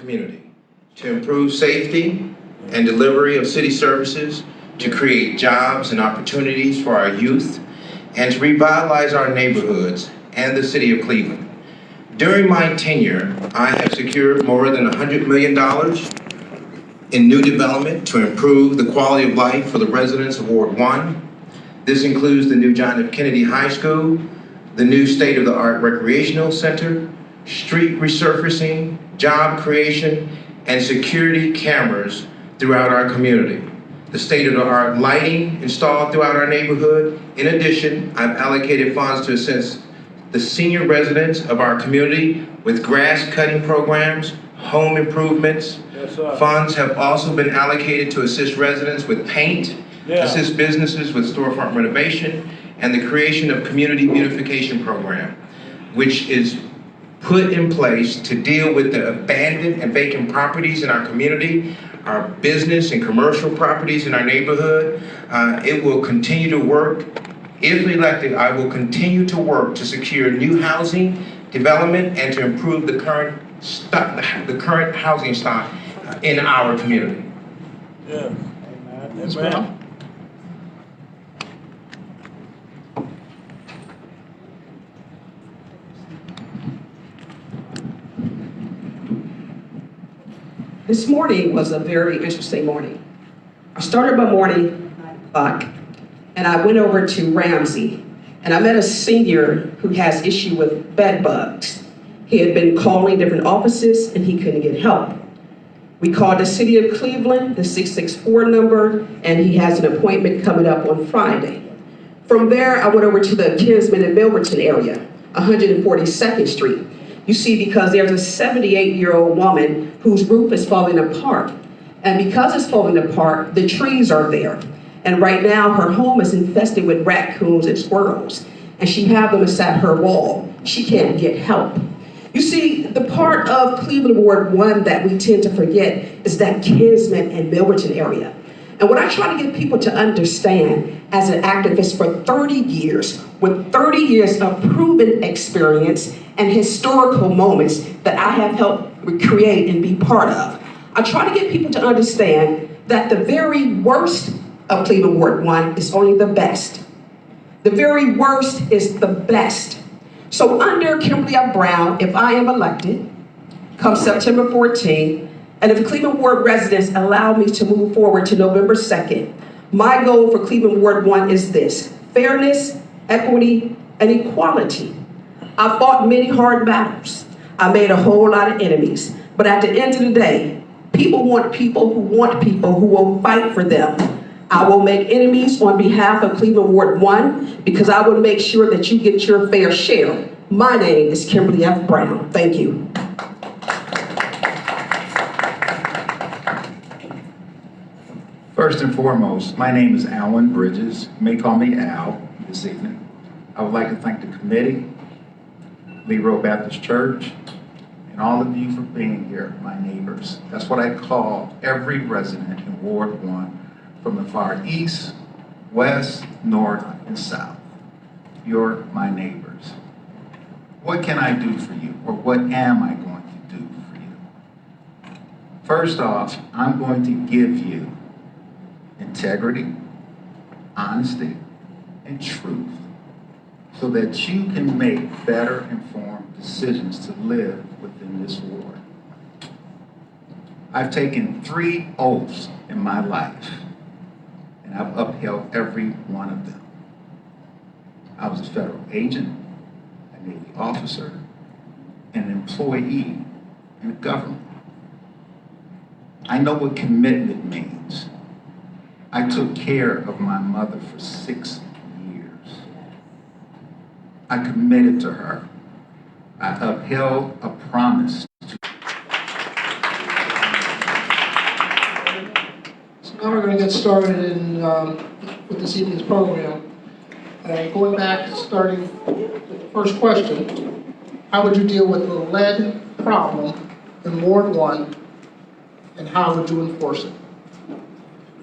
community, to improve safety and delivery of city services, to create jobs and opportunities for our youth, and to revitalize our neighborhoods and the city of Cleveland. During my tenure, I have secured more than $100 million in new development to improve the quality of life for the residents of Ward 1. This includes the new John F. Kennedy High School, the new state-of-the-art recreational center, street resurfacing, job creation, and security cameras throughout our community. The state-of-the-art lighting installed throughout our neighborhood. In addition, I've allocated funds to assist the senior residents of our community with grass cutting programs, home improvements. Yes, sir. Funds have also been allocated to assist residents with paint, assist businesses with storefront renovation, and the creation of community beautification program, which is put in place to deal with the abandoned and vacant properties in our community, our business and commercial properties in our neighborhood. It will continue to work. If elected, I will continue to work to secure new housing development and to improve the current housing stock in our community. Yeah. Amen. This morning was a very interesting morning. I started my morning at 9 o'clock, and I went over to Ramsey, and I met a senior who has issue with bed bugs. He had been calling different offices, and he couldn't get help. We called the city of Cleveland, the 664 number, and he has an appointment coming up on Friday. From there, I went over to the Kinsman and Milverton area, 142nd Street. You see, because there's a 78-year-old woman whose roof is falling apart. And because it's falling apart, the trees are there. And right now, her home is infested with raccoons and squirrels. And she has them inside her wall. She can't get help. You see, the part of Cleveland Ward 1 that we tend to forget is that Kinsman and Milverton area. And what I try to get people to understand as an activist for 30 years, with 30 years of proven experience and historical moments that I have helped create and be part of, I try to get people to understand that the very worst of Cleveland Ward 1 is only the best. The very worst is the best. So under Kimberly F. Brown, if I am elected, come September 14th, and if Cleveland Ward residents allow me to move forward to November 2nd, my goal for Cleveland Ward 1 is this: fairness, equity, and equality. I fought many hard battles. I made a whole lot of enemies. But at the end of the day, people want people who will fight for them. I will make enemies on behalf of Cleveland Ward 1 because I will make sure that you get your fair share. My name is Kimberly F. Brown. Thank you. First and foremost, my name is Aylwin Bridges. You may call me Al this evening. I would like to thank the committee, Lee Road Baptist Church, and all of you for being here, my neighbors. That's what I call every resident in Ward 1, from the far east, west, north, and south. You're my neighbors. What can I do for you, or what am I going to do for you? First off, I'm going to give you integrity, honesty, and truth so that you can make better informed decisions to live within this ward. I've taken 3 oaths in my life, and I've upheld every one of them. I was a federal agent, a Navy officer, and an employee in the government. I know what commitment means. I took care of my mother for 6 years. I committed to her. I upheld a promise. So now we're going to get started with this evening's program. Going back, starting with the first question, how would you deal with the lead problem in Ward 1, and how would you enforce it?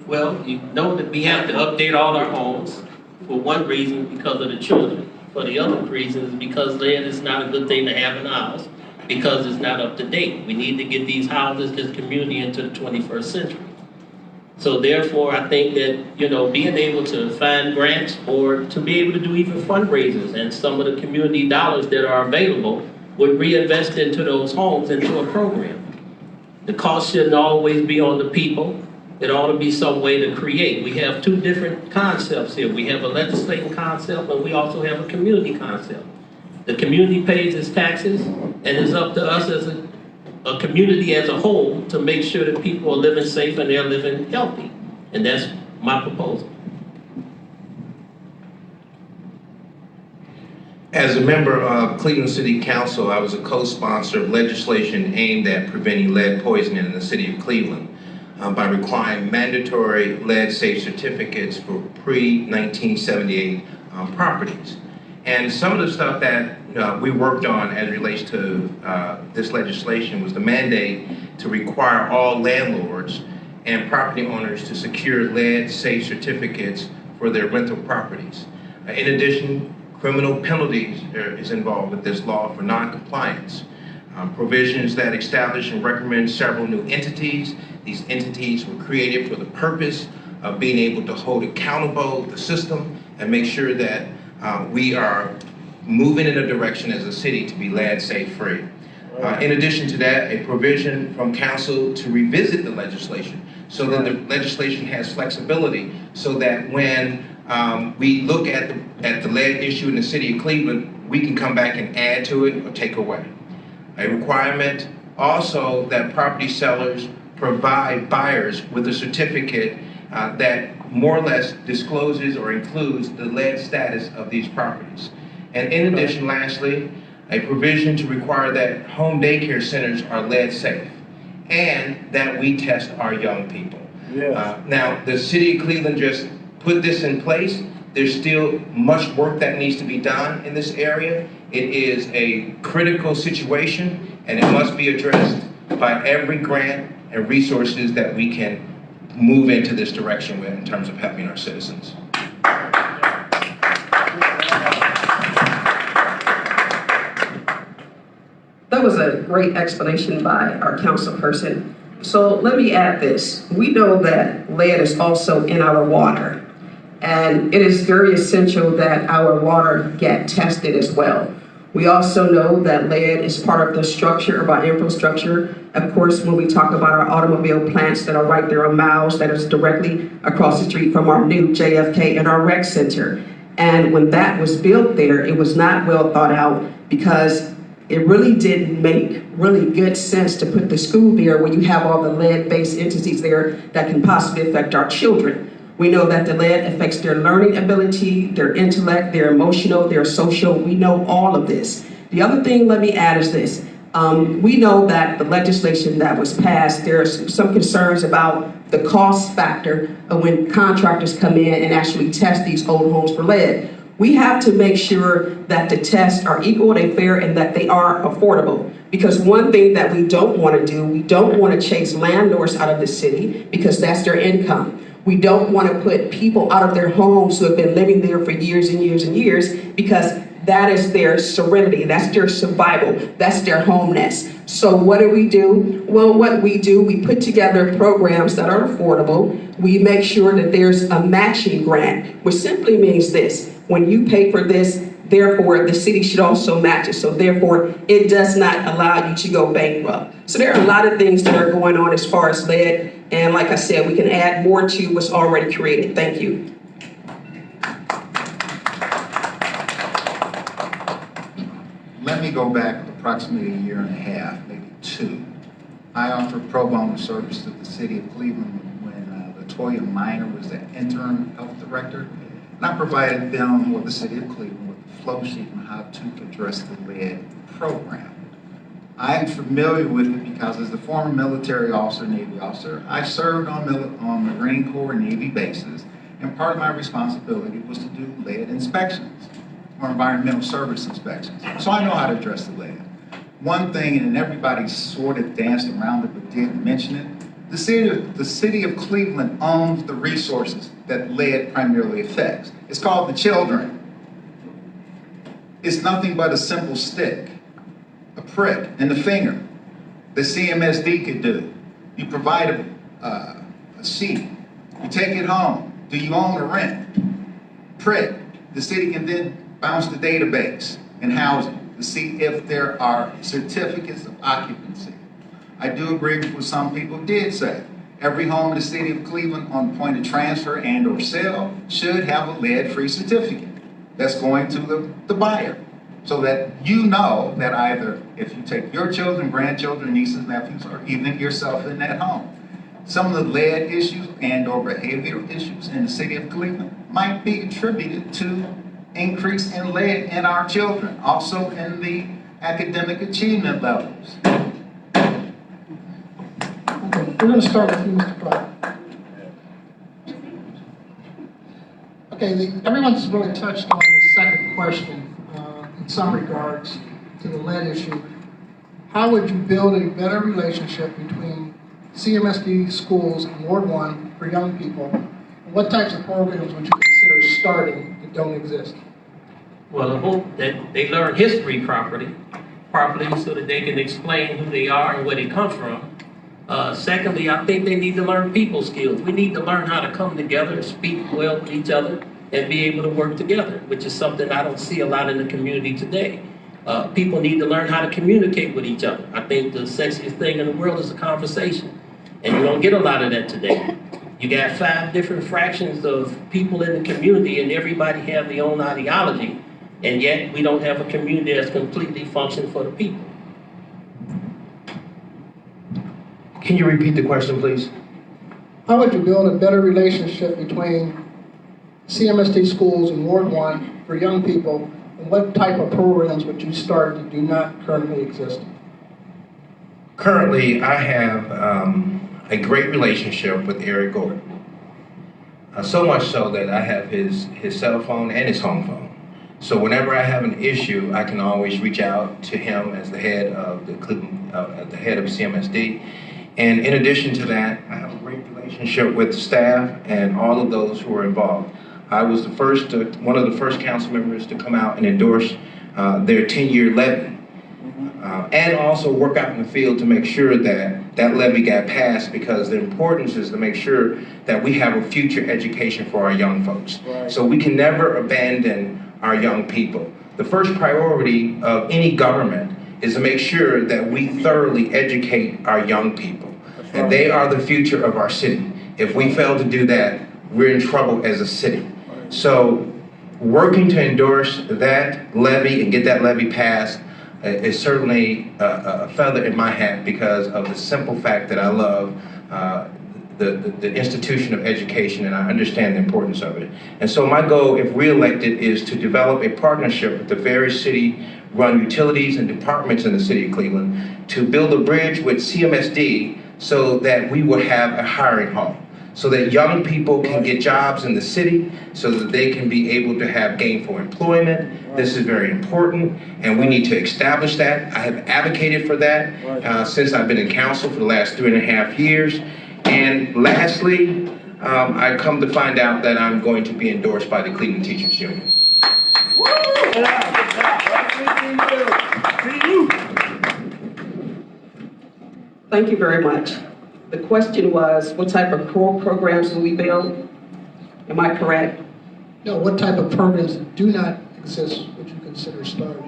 Well, you know that we have to update all our homes for one reason, because of the children. For the other reason is because lead is not a good thing to have in the house. because it's not up to date. We need to get these houses, this community into the 21st century. So therefore, I think that, you know, being able to find grants or to be able to do even fundraisers and some of the community dollars that are available would reinvest into those homes into a program. The cost shouldn't always be on the people. It ought to be some way to create. We have two different concepts here. We have a legislative concept, but we also have a community concept. The community pays its taxes, and it's up to us as a community as a whole to make sure that people are living safe and they're living healthy. And that's my proposal. As a member of Cleveland City Council, I was a co-sponsor of legislation aimed at preventing lead poisoning in the city of Cleveland by requiring mandatory lead-safe certificates for pre-1978 properties. And some of the stuff that we worked on as it relates to this legislation was the mandate to require all landlords and property owners to secure lead-safe certificates for their rental properties. In addition, criminal penalties is involved with this law for non-compliance. Provisions that establish and recommend several new entities. These entities were created for the purpose of being able to hold accountable the system and make sure that we are moving in a direction as a city to be lead safe free. In addition to that, a provision from council to revisit the legislation so that the legislation has flexibility so that when we look at the lead issue in the city of Cleveland, we can come back and add to it or take away. A requirement also that property sellers provide buyers with a certificate that more or less discloses or includes the lead status of these properties. And in addition, lastly, a provision to require that home daycare centers are lead safe and that we test our young people. Yes. Now, the city of Cleveland just put this in place. There's still much work that needs to be done in this area. It is a critical situation and it must be addressed by every grant and resources that we can move into this direction with in terms of helping our citizens. That was a great explanation by our council person. So let me add this. We know that lead is also in our water, and it is very essential that our water get tested as well. We also know that lead is part of the structure of our infrastructure. Of course, when we talk about our automobile plants that are right there on Miles, that is directly across the street from our new JFK and our rec center. And when that was built there, it was not well thought out because it really didn't make really good sense to put the school there when you have all the lead-based entities there that can possibly affect our children. We know that the lead affects their learning ability, their intellect, their emotional, their social. We know all of this. The other thing, let me add, is this. We know that the legislation that was passed, there's some concerns about the cost factor of when contractors come in and actually test these old homes for lead. We have to make sure that the tests are equal and fair and that they are affordable. Because one thing that we don't want to do, we don't want to chase landlords out of the city because that's their income. We don't want to put people out of their homes who have been living there for years and years and years because that is their serenity, that's their survival, that's their home nest. So what do? Well, what we do, we put together programs that are affordable. We make sure that there's a matching grant, which simply means this: when you pay for this, therefore the city should also match it. So therefore, it does not allow you to go bankrupt. So there are a lot of things that are going on as far as lead. And like I said, we can add more to what's already created. Thank you. Let me go back approximately a year and a half, maybe two. I offered pro bono service to the city of Cleveland when Latoya Minor was the interim health director. And I provided them, or the city of Cleveland, with the flow sheet on how to address the lead program. I am familiar with it because as a former military officer, Navy officer, I served on Marine Corps and Navy bases, and part of my responsibility was to do lead inspections or environmental service inspections. So I know how to address the lead. One thing, and everybody sort of danced around it but didn't mention it, the city of Cleveland owns the resources that lead primarily affects. It's called the children. It's nothing but a simple stick. a prick in the finger. The CMSD could do. You provide a sheet. You take it home. Do you own or rent? Prick. The city can then bounce the database and housing to see if there are certificates of occupancy. I do agree with what some people did say. Every home in the city of Cleveland on the point of transfer and or sale should have a lead-free certificate that's going to the buyer. So that you know that either if you take your children, grandchildren, nieces, nephews, or even yourself in that home, some of the lead issues and or behavioral issues in the city of Cleveland might be attributed to increase in lead in our children, also in the academic achievement levels. Okay, we're going to start with you, Mr. Pratt. Okay, everyone's really touched on the second question in some regards to the lead issue. How would you build a better relationship between CMSD schools in Ward 1 for young people? And what types of programs would you consider starting that don't exist? Well, I hope that they learn history properly so that they can explain who they are and where they come from. Secondly, I think they need to learn people skills. We need to learn how to come together, speak well with each other, and be able to work together, which is something I don't see a lot in the community today. People need to learn how to communicate with each other. I think the sexiest thing in the world is a conversation, and you don't get a lot of that today. You got 5 different fractions of people in the community, and everybody have their own ideology, and yet we don't have a community that's completely functioning for the people. Can you repeat the question, please? How would you build a better relationship between CMSD schools in Ward 1 for young people, and what type of programs would you start that do not currently exist? Currently, I have a great relationship with Eric Gordon. So much so that I have his cell phone and his home phone. So whenever I have an issue, I can always reach out to him as the head of the head of CMSD. And in addition to that, I have a great relationship with staff and all of those who are involved. I was one of the first council members to come out and endorse their 10-year levy, and also work out in the field to make sure that that levy got passed, because the importance is to make sure that we have a future education for our young folks. Right. So we can never abandon our young people. The first priority of any government is to make sure that we thoroughly educate our young people. Right. And they are the future of our city. If we fail to do that, we're in trouble as a city. So working to endorse that levy and get that levy passed is certainly a feather in my hat, because of the simple fact that I love the institution of education, and I understand the importance of it. And so my goal, if reelected, is to develop a partnership with the various city-run utilities and departments in the city of Cleveland to build a bridge with CMSD so that we will have a hiring hall, so that young people can get jobs in the city, so that they can be able to have gainful employment. This is very important, and we need to establish that. I have advocated for that since I've been in council for the last 3.5 years. And lastly, I come to find out that I'm going to be endorsed by the Cleveland Teachers Union. Thank you very much. The question was, what type of programs will we build? Am I correct? No, what type of programs that do not exist would you consider starting?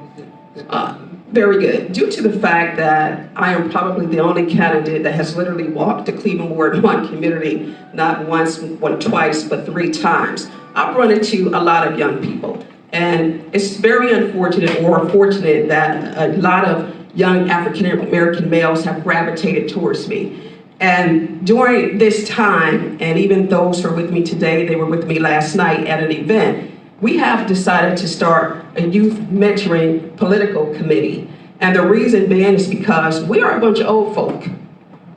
Very good. Due to the fact that I am probably the only candidate that has literally walked the Cleveland Ward 1 community, not once, twice, but 3 times, I've run into a lot of young people. And it's very unfortunate or fortunate that a lot of young African American males have gravitated towards me. And during this time, and even those who are with me today, they were with me last night at an event, we have decided to start a youth mentoring political committee. And the reason being is because we are a bunch of old folk.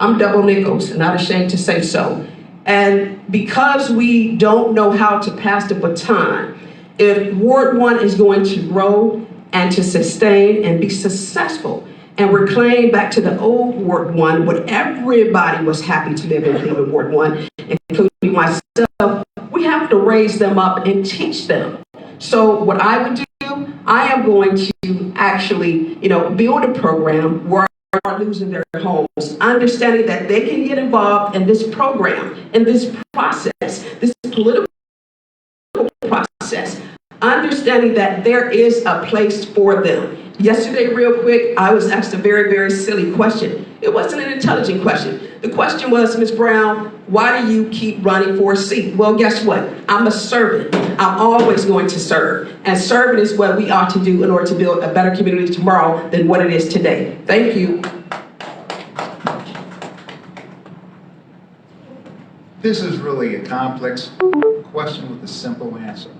I'm double nickels, not ashamed to say so. And because we don't know how to pass the baton, if Ward 1 is going to grow and to sustain and be successful and reclaim back to the old Ward 1, where everybody was happy to live in Cleveland Ward 1, including myself, we have to raise them up and teach them. So what I would do do, I am going to actually, build a program where are losing their homes, understanding that they can get involved in this program, in this process, this political process, understanding that there is a place for them. Yesterday, real quick, I was asked a very, very silly question. It wasn't an intelligent question. The question was, Ms. Brown, why do you keep running for a seat? Well, guess what? I'm a servant. I'm always going to serve. And serving is what we ought to do in order to build a better community tomorrow than what it is today. Thank you. This is really a complex question with a simple answer.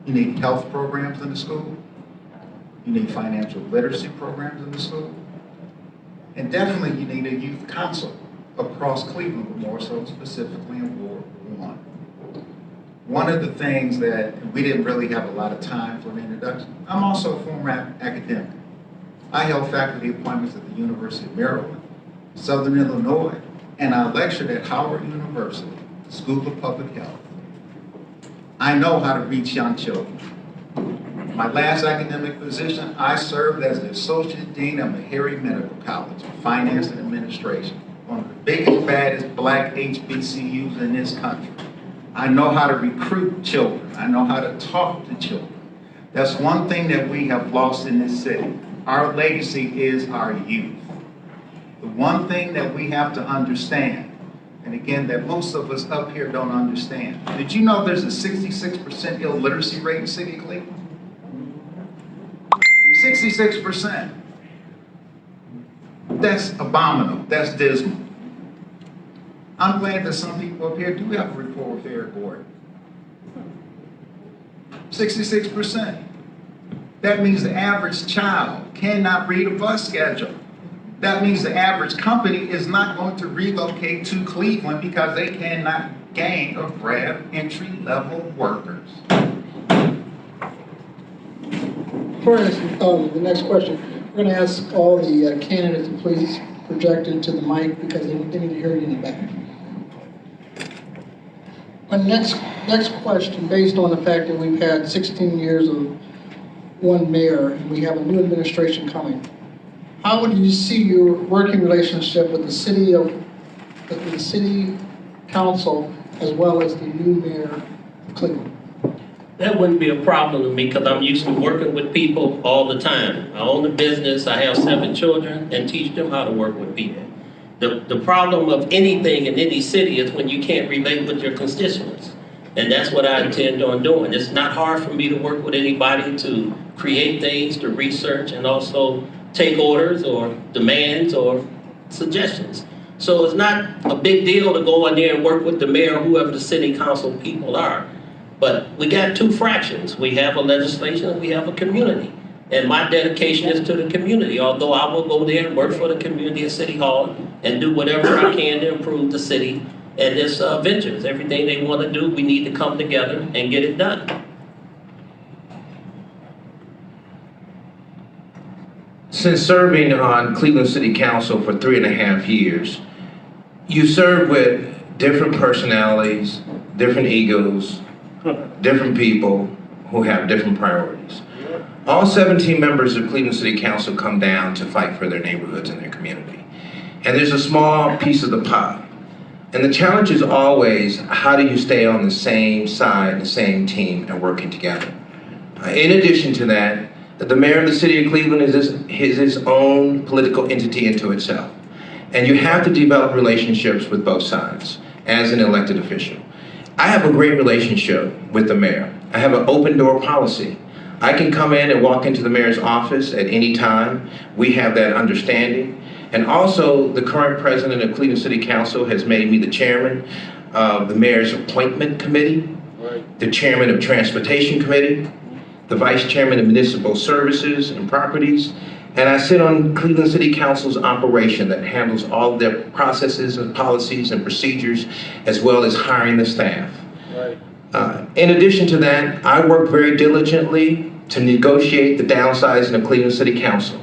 You need health programs in the school. You need financial literacy programs in the school. And definitely you need a youth council across Cleveland, but more so specifically in Ward 1. One of the things that we didn't really have a lot of time for an introduction, I'm also a former academic. I held faculty appointments at the University of Maryland, Southern Illinois, and I lectured at Howard University, School of Public Health. I know how to reach young children. My last academic position, I served as the Associate Dean of Meharry Medical College, Finance and Administration, one of the biggest, baddest black HBCUs in this country. I know how to recruit children. I know how to talk to children. That's one thing that we have lost in this city. Our legacy is our youth. The one thing that we have to understand, and again, that most of us up here don't understand. Did you know there's a 66% illiteracy rate in the city of Cleveland? 66%. That's abominable. That's dismal. I'm glad that some people up here do have a rapport with Eric Gordon. 66%. That means the average child cannot read a bus schedule. That means the average company is not going to relocate to Cleveland because they cannot gain or grab entry-level workers. Before I ask the next question, we're going to ask all the candidates to please project into the mic because they need to hear you in the back. My next question, based on the fact that we've had 16 years of one mayor and we have a new administration coming, how would you see your working relationship with the city council as well as the new mayor of Cleveland? That wouldn't be a problem to me because I'm used to working with people all the time. I own a business, I have 7 children, and teach them how to work with people. The problem of anything in any city is when you can't relate with your constituents. And that's what I intend on doing. It's not hard for me to work with anybody to create things, to research, and also take orders or demands or suggestions. So it's not a big deal to go in there and work with the mayor or whoever the city council people are. But we got 2 fractions. We have a legislation and we have a community. And my dedication is to the community, although I will go there and work for the community at City Hall and do whatever I can to improve the city and its ventures. Everything they want to do, we need to come together and get it done. Since serving on Cleveland City Council for 3.5 years, you serve with different personalities, different egos, different people who have different priorities. All 17 members of Cleveland City Council come down to fight for their neighborhoods and their community. And there's a small piece of the pie. And the challenge is always, how do you stay on the same side, the same team, and working together? In addition to that, the mayor of the city of Cleveland is his own political entity into itself. And you have to develop relationships with both sides as an elected official. I have a great relationship with the mayor. I have an open door policy. I can come in and walk into the mayor's office at any time. We have that understanding. And also, the current president of Cleveland City Council has made me the chairman of the mayor's appointment committee, the chairman of transportation committee, the vice chairman of municipal services and properties, and I sit on Cleveland City Council's operation that handles all of their processes and policies and procedures, as well as hiring the staff. In addition to that, I work very diligently to negotiate the downsizing of Cleveland City Council.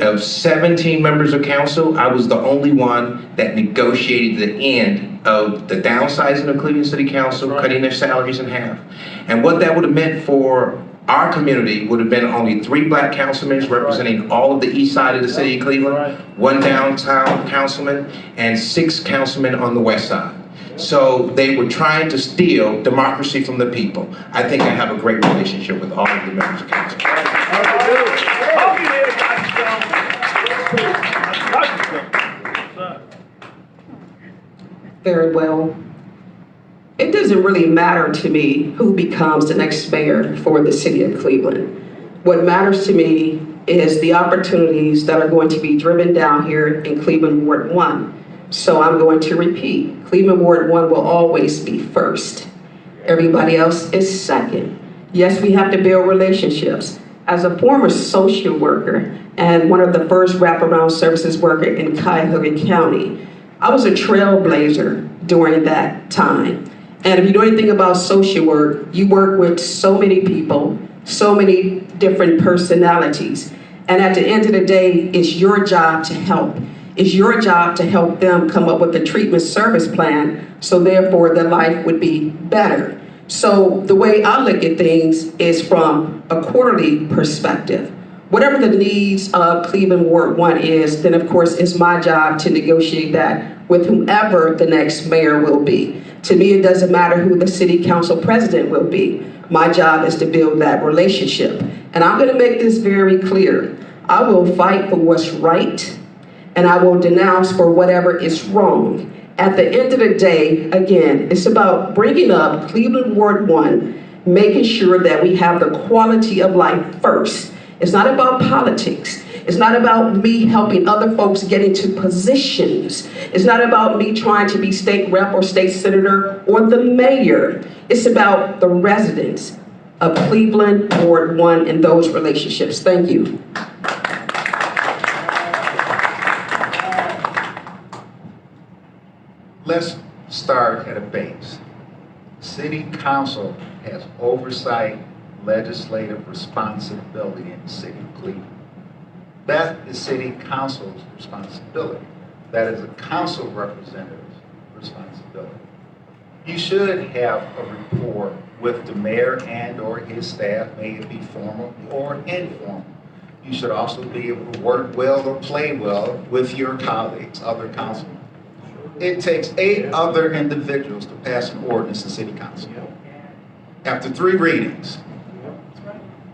Of 17 members of council, I was the only one that negotiated the end of the downsizing of Cleveland City Council, cutting their salaries in half. And what that would have meant for our community would have been only 3 black councilmen representing all of the east side of the city of Cleveland, 1 downtown councilman, and 6 councilmen on the west side. So they were trying to steal democracy from the people. I think I have a great relationship with all of the members of council. Very well. It doesn't really matter to me who becomes the next mayor for the city of Cleveland. What matters to me is the opportunities that are going to be driven down here in Cleveland Ward 1. So I'm going to repeat, Cleveland Ward 1 will always be first. Everybody else is second. Yes, we have to build relationships. As a former social worker and one of the first wraparound services worker in Cuyahoga County, I was a trailblazer during that time. And if you know anything about social work, you work with so many people, so many different personalities. And at the end of the day, it's your job to help. It's your job to help them come up with a treatment service plan, so therefore their life would be better. So the way I look at things is from a quarterly perspective. Whatever the needs of Cleveland Ward 1 is, then of course it's my job to negotiate that with whomever the next mayor will be. To me, it doesn't matter who the city council president will be. My job is to build that relationship. And I'm gonna make this very clear. I will fight for what's right, and I will denounce for whatever is wrong. At the end of the day, again, it's about bringing up Cleveland Ward 1, making sure that we have the quality of life first. It's not about politics. It's not about me helping other folks get into positions. It's not about me trying to be state rep or state senator or the mayor. It's about the residents of Cleveland Ward 1 and those relationships. Thank you. Let's start at a base. City council has oversight, legislative responsibility in the city of Cleveland. That is city council's responsibility. That is a council representative's responsibility. You should have a rapport with the mayor and or his staff, may it be formal or informal. You should also be able to work well or play well with your colleagues, other councilmen. It takes 8 other individuals to pass an ordinance in city council. After 3 readings.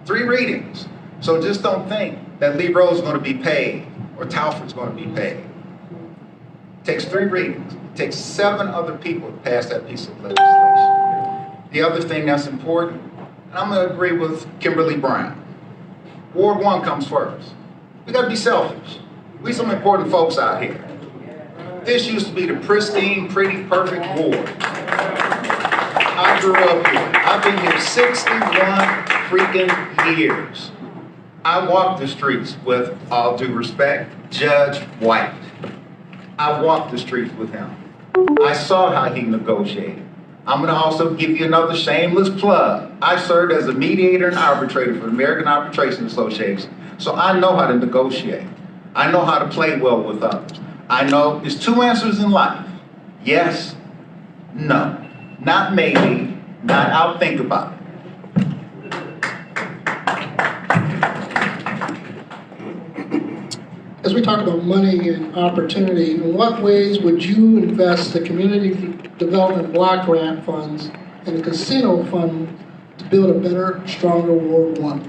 3 readings. So just don't think that Lee Rose is going to be paid or Talford's going to be paid. It takes 3 readings. It takes 7 other people to pass that piece of legislation. The other thing that's important, and I'm going to agree with Kimberly Brown, Ward 1 comes first. We got to be selfish. We some important folks out here. This used to be the pristine, pretty, perfect ward. I grew up here. I've been here 61 freaking years. I walked the streets with, all due respect, Judge White. I walked the streets with him. I saw how he negotiated. I'm gonna also give you another shameless plug. I served as a mediator and arbitrator for the American Arbitration Association. So I know how to negotiate. I know how to play well with others. I know there's 2 answers in life. Yes, no. Not maybe, not I'll think about it. As we talk about money and opportunity, in what ways would you invest the community development block grant funds and the casino fund to build a better, stronger Ward 1?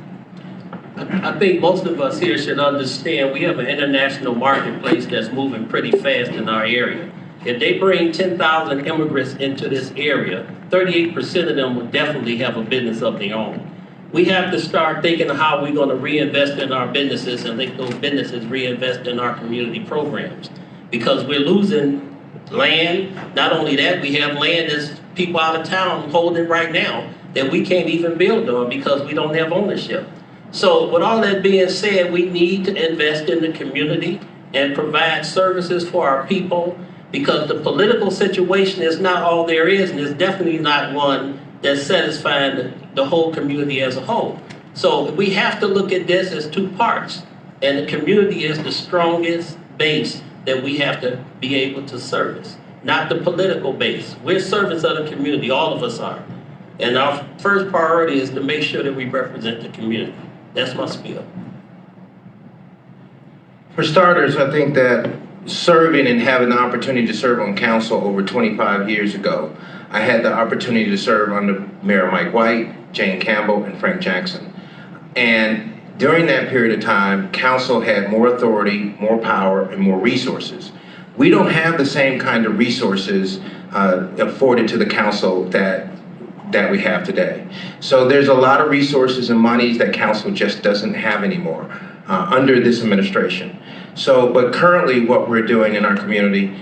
I think most of us here should understand we have an international marketplace that's moving pretty fast in our area. If they bring 10,000 immigrants into this area, 38% of them will definitely have a business of their own. We have to start thinking of how we're going to reinvest in our businesses and let those businesses reinvest in our community programs. Because we're losing land. Not only that, we have land that's people out of town holding right now that we can't even build on because we don't have ownership. So with all that being said, we need to invest in the community and provide services for our people because the political situation is not all there is, and it's definitely not one that's satisfying the whole community as a whole. So we have to look at this as 2 parts, and the community is the strongest base that we have to be able to service, not the political base. We're servants of the community, all of us are. And our first priority is to make sure that we represent the community. That's my spiel. For starters, I think that serving and having the opportunity to serve on council over 25 years ago, I had the opportunity to serve under Mayor Mike White, Jane Campbell, and Frank Jackson. And during that period of time, council had more authority, more power, and more resources. We don't have the same kind of resources afforded to the council that we have today. So there's a lot of resources and monies that council just doesn't have anymore under this administration. So, but currently what we're doing in our community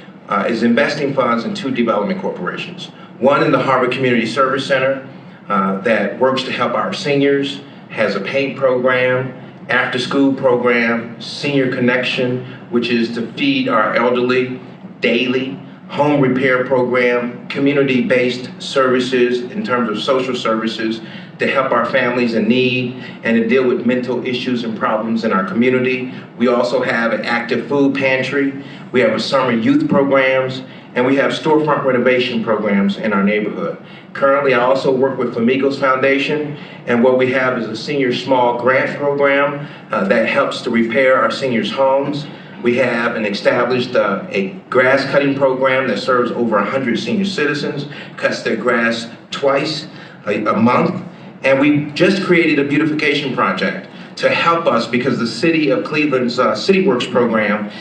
is investing funds in 2 development corporations. One in the Harbor Community Service Center that works to help our seniors, has a paint program, after-school program, Senior Connection, which is to feed our elderly daily, home repair program, community-based services in terms of social services to help our families in need and to deal with mental issues and problems in our community. We also have an active food pantry. We have a summer youth programs, and we have storefront renovation programs in our neighborhood. Currently, I also work with Famigos Foundation, and what we have is a senior small grant program that helps to repair our seniors' homes. We have an established a grass cutting program that serves over 100 senior citizens, cuts their grass twice a month. And we just created a beautification project to help us because the city of Cleveland's City Works program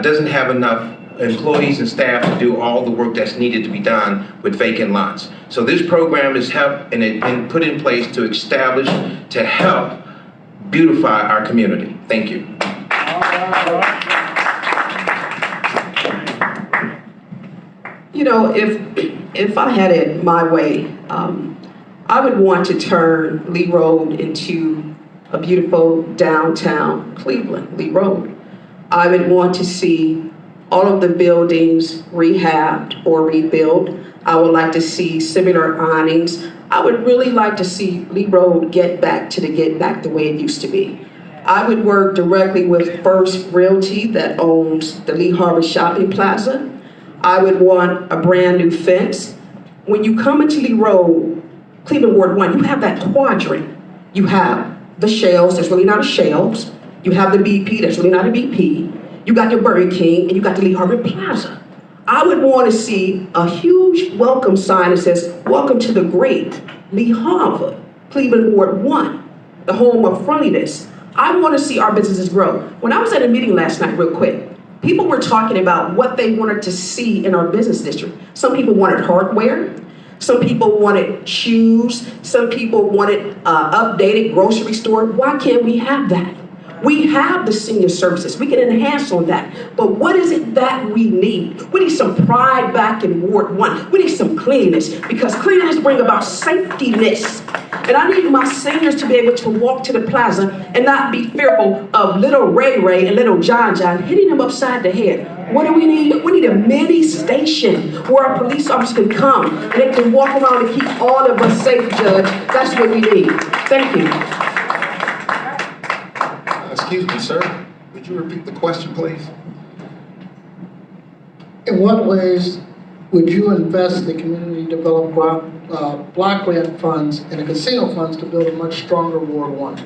doesn't have enough employees and staff to do all the work that's needed to be done with vacant lots. So this program is helped and put in place to establish, to help beautify our community. Thank you. You know, if I had it my way, I would want to turn Lee Road into a beautiful downtown Cleveland, Lee Road. I would want to see all of the buildings rehabbed or rebuilt. I would like to see similar awnings. I would really like to see Lee Road get back the way it used to be. I would work directly with First Realty that owns the Lee Harbor Shopping Plaza. I would want a brand new fence. When you come into Lee Road, Cleveland Ward 1, you have that quadrant. You have the Shells, that's really not a Shells. You have the BP, that's really not a BP. You got your Burger King, and you got the Lee Harbor Plaza. I would want to see a huge welcome sign that says, "Welcome to the great Lee Harbor, Cleveland Ward 1, the home of friendliness." I want to see our businesses grow. When I was at a meeting last night, real quick, people were talking about what they wanted to see in our business district. Some people wanted hardware. Some people wanted shoes. Some people wanted updated grocery store. Why can't we have that? We have the senior services. We can enhance on that. But what is it that we need? We need some pride back in Ward 1. We need some cleanliness because cleanliness brings about safetyness. And I need my seniors to be able to walk to the plaza and not be fearful of little Ray Ray and little John John hitting them upside the head. What do we need? We need a mini station where our police officers can come and they can walk around and keep all of us safe, Judge. That's what we need. Thank you. Excuse me, sir. Would you repeat the question, please? In what ways would you invest the community development block grant funds and the casino funds to build a much stronger Ward 1?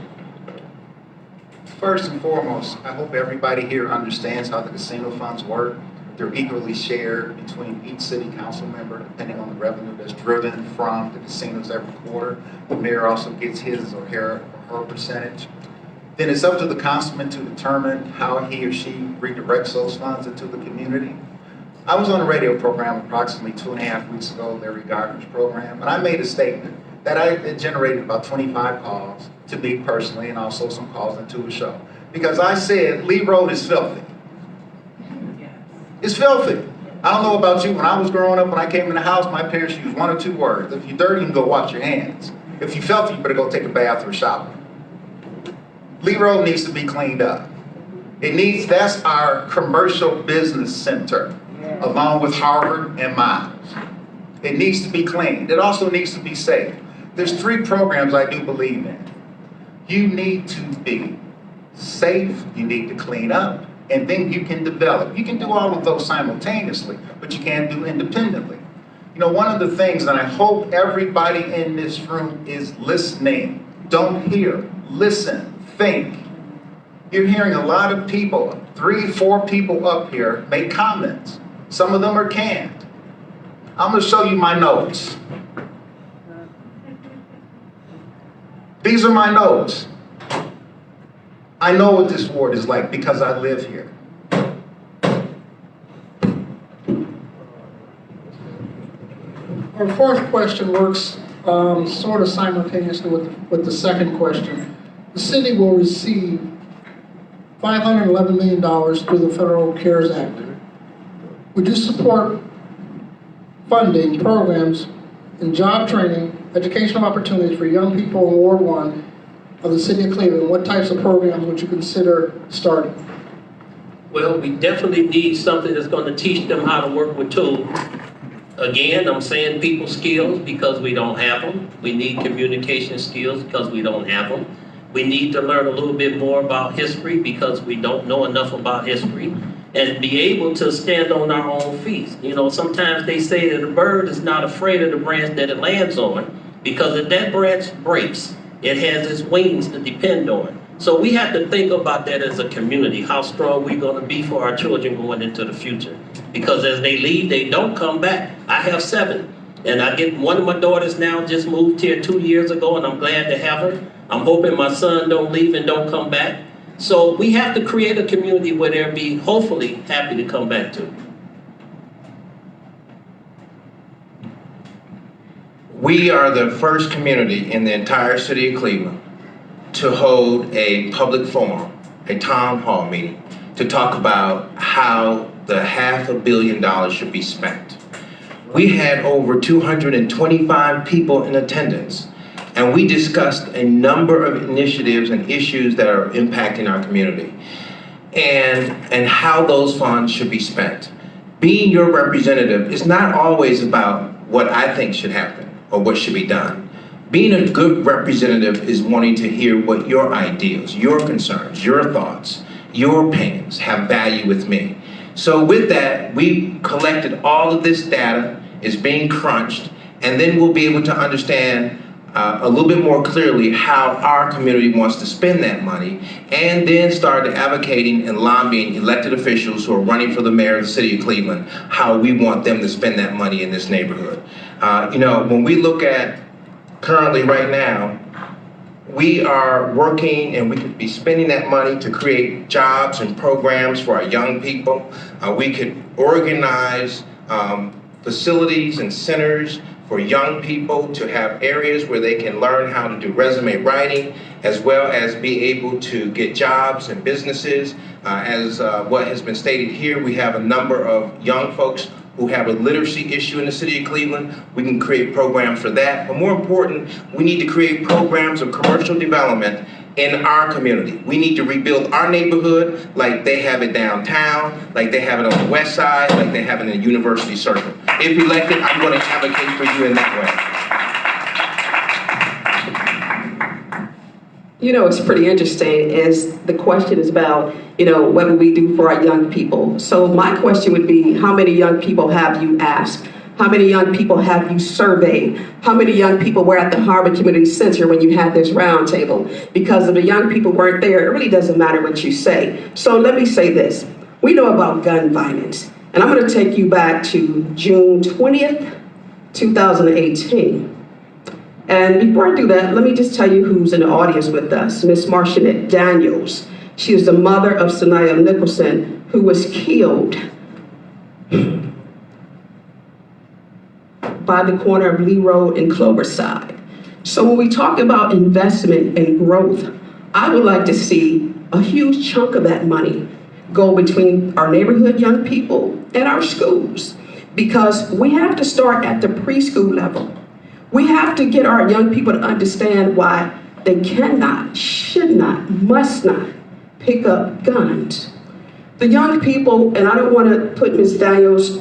First and foremost, I hope everybody here understands how the casino funds work. They're equally shared between each city council member, depending on the revenue that's driven from the casinos every quarter. The mayor also gets his or her percentage. Then it's up to the councilman to determine how he or she redirects those funds into the community. I was on a radio program approximately 2.5 weeks ago, Larry Gardner's program, and I made a statement that it generated about 25 calls to me personally and also some calls into a show. Because I said, Lee Road is filthy. It's filthy. I don't know about you, when I was growing up, when I came in the house, my parents used 1 or 2 words. If you're dirty, you can go wash your hands. If you're filthy, you better go take a bath or a shower. Lee Road needs to be cleaned up. That's our commercial business center, along with Harvard and Miles. It needs to be cleaned. It also needs to be safe. There's 3 programs I do believe in. You need to be safe, you need to clean up, and then you can develop. You can do all of those simultaneously, but you can't do independently. You know, one of the things, and I hope everybody in this room is listening. Don't hear, listen, think. You're hearing a lot of people, 3, 4 people up here make comments. Some of them are canned. I'm going to show you my notes. These are my notes. I know what this ward is like because I live here. Our fourth question works sort of simultaneously with the second question. The city will receive $511 million through the Federal CARES Act. Would you support funding programs in job training, educational opportunities for young people in Ward 1 of the city of Cleveland? What types of programs would you consider starting? Well, we definitely need something that's going to teach them how to work with tools. Again, I'm saying people skills because we don't have them. We need communication skills because we don't have them. We need to learn a little bit more about history because we don't know enough about history, and be able to stand on our own feet. You know, sometimes they say that a bird is not afraid of the branch that it lands on, because if that branch breaks, it has its wings to depend on. So we have to think about that as a community, how strong we're going to be for our children going into the future. Because as they leave, they don't come back. I have 7. And I get one of my daughters now just moved here 2 years ago, and I'm glad to have her. I'm hoping my son don't leave and don't come back. So we have to create a community where they'll be hopefully happy to come back to. We are the first community in the entire city of Cleveland to hold a public forum, a town hall meeting, to talk about how the $500 million should be spent. We had over 225 people in attendance, and we discussed a number of initiatives and issues that are impacting our community, and how those funds should be spent. Being your representative is not always about what I think should happen or what should be done. Being a good representative is wanting to hear what your ideas, your concerns, your thoughts, your opinions have value with me. So with that, we collected all of this data, is being crunched, and then we'll be able to understand a little bit more clearly how our community wants to spend that money, and then start advocating and lobbying elected officials who are running for the mayor of the city of Cleveland, how we want them to spend that money in this neighborhood. You know, when we look at currently right now, we are working and we could be spending that money to create jobs and programs for our young people. We could organize facilities and centers for young people to have areas where they can learn how to do resume writing, as well as be able to get jobs and businesses. As what has been stated here, we have a number of young folks who have a literacy issue in the city of Cleveland. We can create programs for that. But more important, we need to create programs of commercial development in our community. We need to rebuild our neighborhood like they have it downtown, like they have it on the west side, like they have it in the University Circle. If elected, I'm going to advocate for you in that way. You know, it's pretty interesting is the question is about, you know, what do we do for our young people? So my question would be, how many young people have you asked? How many young people have you surveyed? How many young people were at the Harvard Community Center when you had this roundtable? Because if the young people weren't there, it really doesn't matter what you say. So let me say this. We know about gun violence, and I'm going to take you back to June 20th, 2018. And before I do that, let me just tell you who's in the audience with us. Miss Marcia Daniels. She is the mother of Sanaya Nicholson, who was killed by the corner of Lee Road and Cloverside. So when we talk about investment and growth, I would like to see a huge chunk of that money go between our neighborhood young people and our schools, because we have to start at the preschool level. We have to get our young people to understand why they cannot, should not, must not pick up guns. The young people, and I don't want to put Ms. Daniels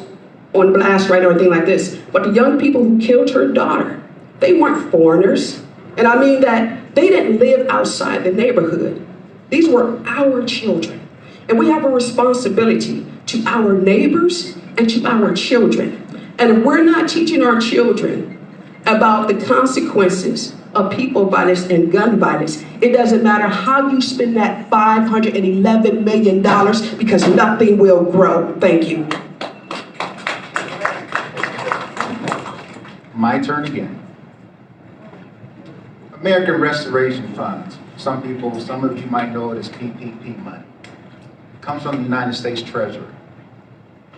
on blast right or anything like this, but the young people who killed her daughter, they weren't foreigners. And I mean that they didn't live outside the neighborhood. These were our children. And we have a responsibility to our neighbors and to our children. And if we're not teaching our children about the consequences of people violence and gun violence, it doesn't matter how you spend that $511 million because nothing will grow. Thank you. My turn again. American Restoration Funds. Some of you might know it as PPP money. It comes from the United States Treasury.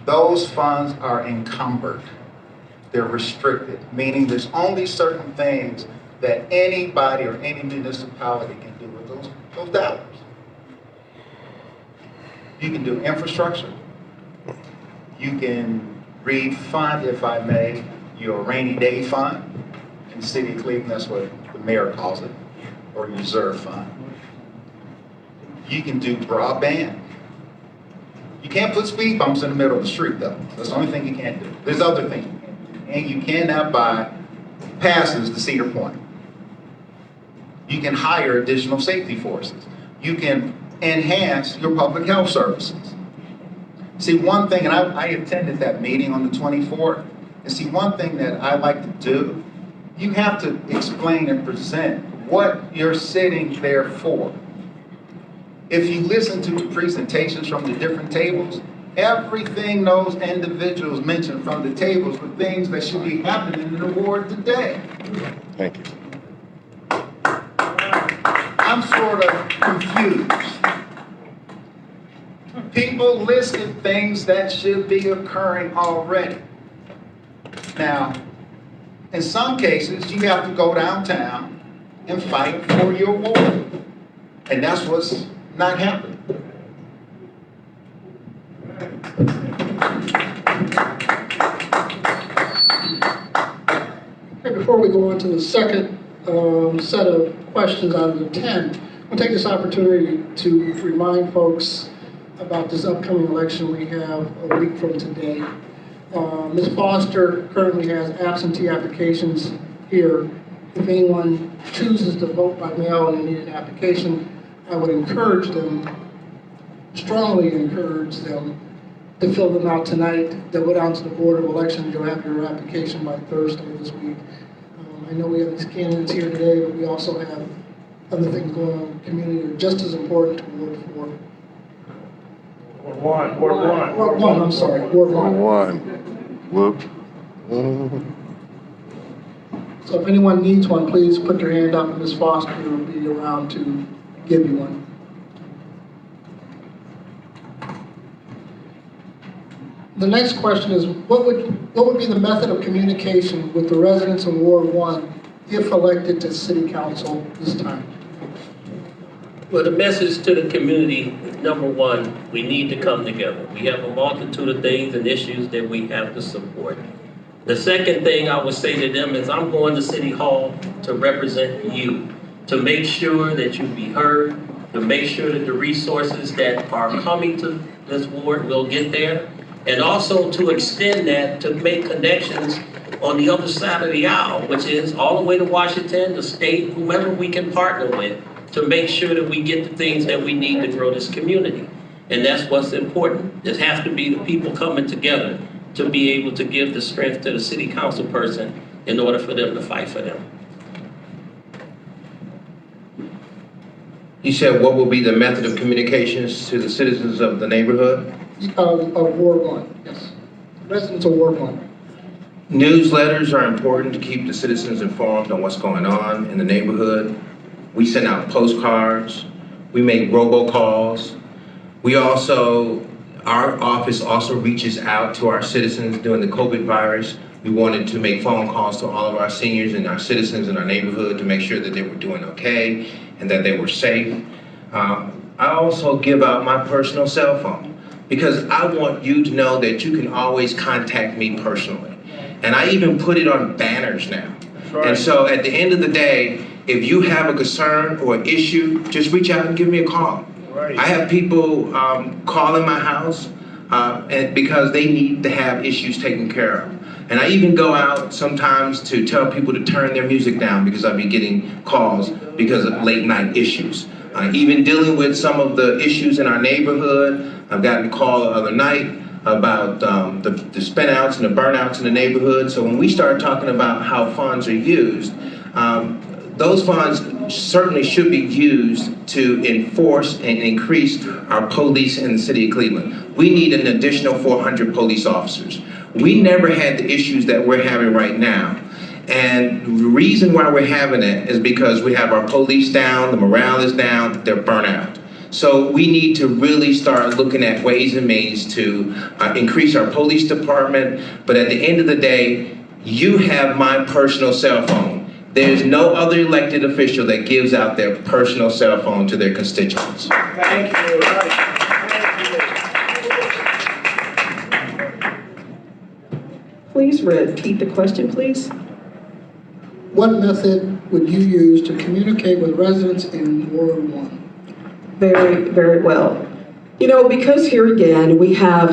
Those funds are encumbered. They're restricted, meaning there's only certain things that anybody or any municipality can do with those dollars. You can do infrastructure. You can refund, if I may, your rainy day fund. In the city of Cleveland, that's what the mayor calls it, or your reserve fund. You can do broadband. You can't put speed bumps in the middle of the street, though. That's the only thing you can't do. There's other things you can't do. And you cannot buy passes to Cedar Point. You can hire additional safety forces. You can enhance your public health services. See, one thing, and I attended that meeting on the 24th, and see, one thing that I like to do, you have to explain and present what you're sitting there for. If you listen to the presentations from the different tables, everything those individuals mentioned from the tables were things that should be happening in the ward today. Thank you. I'm sort of confused. People listed things that should be occurring already. Now, in some cases, you have to go downtown and fight for your ward. And that's what's not happening. Okay, before we go on to the second set of questions out of the 10, I'll take this opportunity to remind folks about this upcoming election we have a week from today. Ms. Foster currently has absentee applications here. If anyone chooses to vote by mail and they need an application, I would encourage them, strongly encourage them, to fill them out tonight. They'll go down to the Board of Elections. You'll have your application by Thursday this week. I know we have these candidates here today, but we also have other things going on in the community that are just as important to Ward 4. Ward 1. Ward 1, I'm sorry, Ward 1. One. Whoop. So if anyone needs one, please put your hand up and Ms. Foster will be around to give you one. The next question is, what would be the method of communication with the residents of Ward 1 if elected to City Council this time? Well, the message to the community, number one, we need to come together. We have a multitude of things and issues that we have to support. The second thing I would say to them is I'm going to City Hall to represent you, to make sure that you be heard, to make sure that the resources that are coming to this ward will get there, and also to extend that to make connections on the other side of the aisle, which is all the way to Washington, the state, whomever we can partner with, to make sure that we get the things that we need to grow this community. And that's what's important. It has to be the people coming together to be able to give the strength to the city council person in order for them to fight for them. You said what will be the method of communications to the citizens of the neighborhood? Of Ward 1, yes. Residents of Ward 1. Newsletters are important to keep the citizens informed on what's going on in the neighborhood. We send out postcards. We make robocalls. Our office also reaches out to our citizens during the COVID virus. We wanted to make phone calls to all of our seniors and our citizens in our neighborhood to make sure that they were doing okay and that they were safe. I also give out my personal cell phone because I want you to know that you can always contact me personally. And I even put it on banners now. Right. And so at the end of the day, if you have a concern or an issue, just reach out and give me a call. Right. I have people calling my house and because they need to have issues taken care of. And I even go out sometimes to tell people to turn their music down because I'll be getting calls because of late night issues. Even dealing with some of the issues in our neighborhood, I've gotten a call the other night about the spin outs and the burnouts in the neighborhood. So when we start talking about how funds are used, those funds certainly should be used to enforce and increase our police in the city of Cleveland. We need an additional 400 police officers. We never had the issues that we're having right now. And the reason why we're having it is because we have our police down, the morale is down, they're burnt out. So we need to really start looking at ways and means to increase our police department. But at the end of the day, you have my personal cell phone. There's no other elected official that gives out their personal cell phone to their constituents. Thank you. Please repeat the question, please. What method would you use to communicate with residents in Ward 1? Very, very well. You know, because here again, we have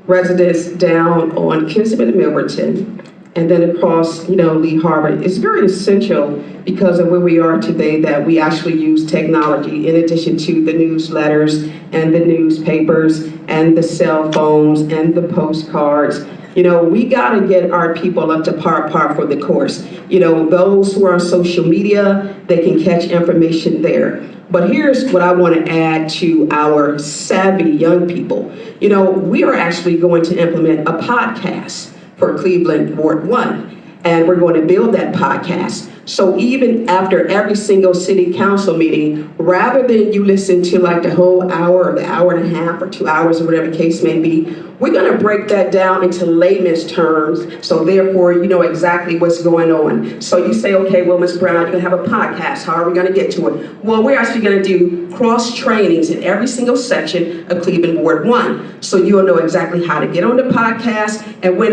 residents down on Councilman and Milverton, and then across, Lee Harbor. It's very essential because of where we are today that we actually use technology in addition to the newsletters and the newspapers and the cell phones and the postcards. We got to get our people up to par for the course. Those who are on social media, they can catch information there. But here's what I want to add to our savvy young people. We are actually going to implement a podcast for Cleveland Ward 1, and we're going to build that podcast. So even after every single city council meeting, rather than you listen to like the whole hour or the hour and a half or 2 hours or whatever the case may be, we're going to break that down into layman's terms. So therefore, you know exactly what's going on. So you say, okay, well, Ms. Brown, you're going to have a podcast. How are we going to get to it? Well, we're actually going to do cross trainings in every single section of Cleveland Ward 1. So you'll know exactly how to get on the podcast and when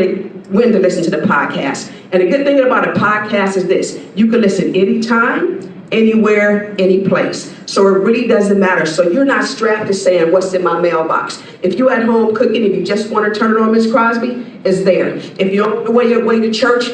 to listen to the podcast. And the good thing about a podcast is this: you can listen anytime, anywhere, any place. So it really doesn't matter. So you're not strapped to saying, what's in my mailbox? If you're at home cooking, if you just want to turn it on, Miss Crosby, it's there. If you're on your way to church,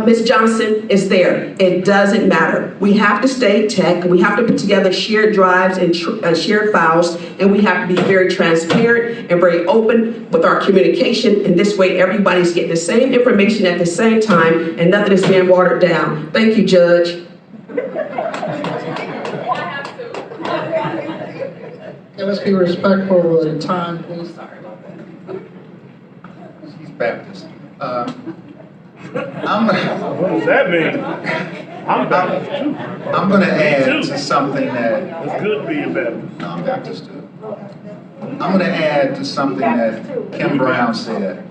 Miss Johnson, it's there. It doesn't matter. We have to stay tech. We have to put together shared drives and shared files, and we have to be very transparent and very open with our communication. And this way, everybody's getting the same information at the same time, and nothing is being watered down. Thank you, Judge. Let's be respectful of the time, please. He's Baptist. What does that mean? I'm Baptist too. I'm going to add to something that... It's good to be a Baptist. No, I'm Baptist too. I'm going to add to something that Kim Brown said.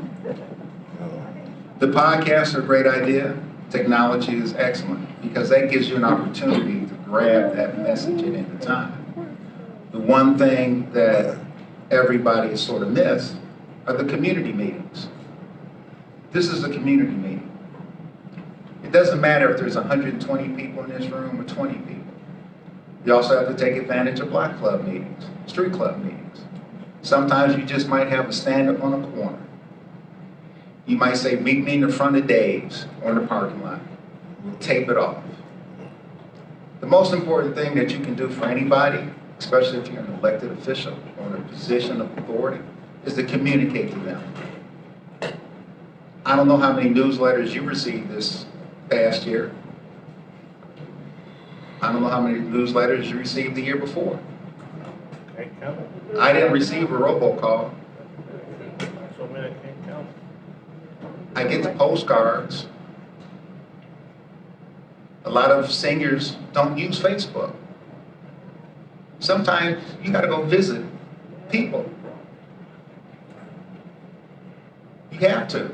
The podcasts are a great idea. Technology is excellent because that gives you an opportunity to grab that message at any time. The one thing that everybody has sort of missed are the community meetings. This is a community meeting. It doesn't matter if there's 120 people in this room or 20 people. You also have to take advantage of block club meetings, street club meetings. Sometimes you just might have a stand-up on a corner. You might say, meet me in the front of Dave's or in the parking lot. We'll tape it off. The most important thing that you can do for anybody, especially if you're an elected official or in a position of authority, is to communicate to them. I don't know how many newsletters you received this past year. I don't know how many newsletters you received the year before. Can't count it. I didn't receive a robocall. So many I can't count. I get the postcards. A lot of seniors don't use Facebook. Sometimes you gotta go visit people. You have to.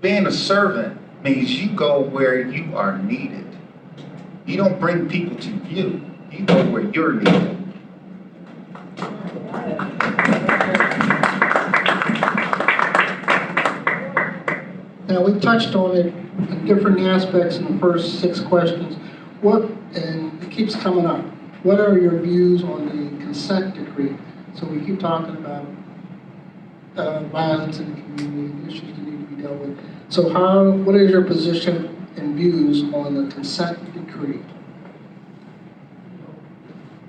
Being a servant means you go where you are needed. You don't bring people to you. You go where you're needed. Now, we touched on it in different aspects in the first 6 questions. And it keeps coming up. What are your views on the consent decree? So we keep talking about violence in the community, issues that need to be dealt with. So what is your position and views on the consent decree?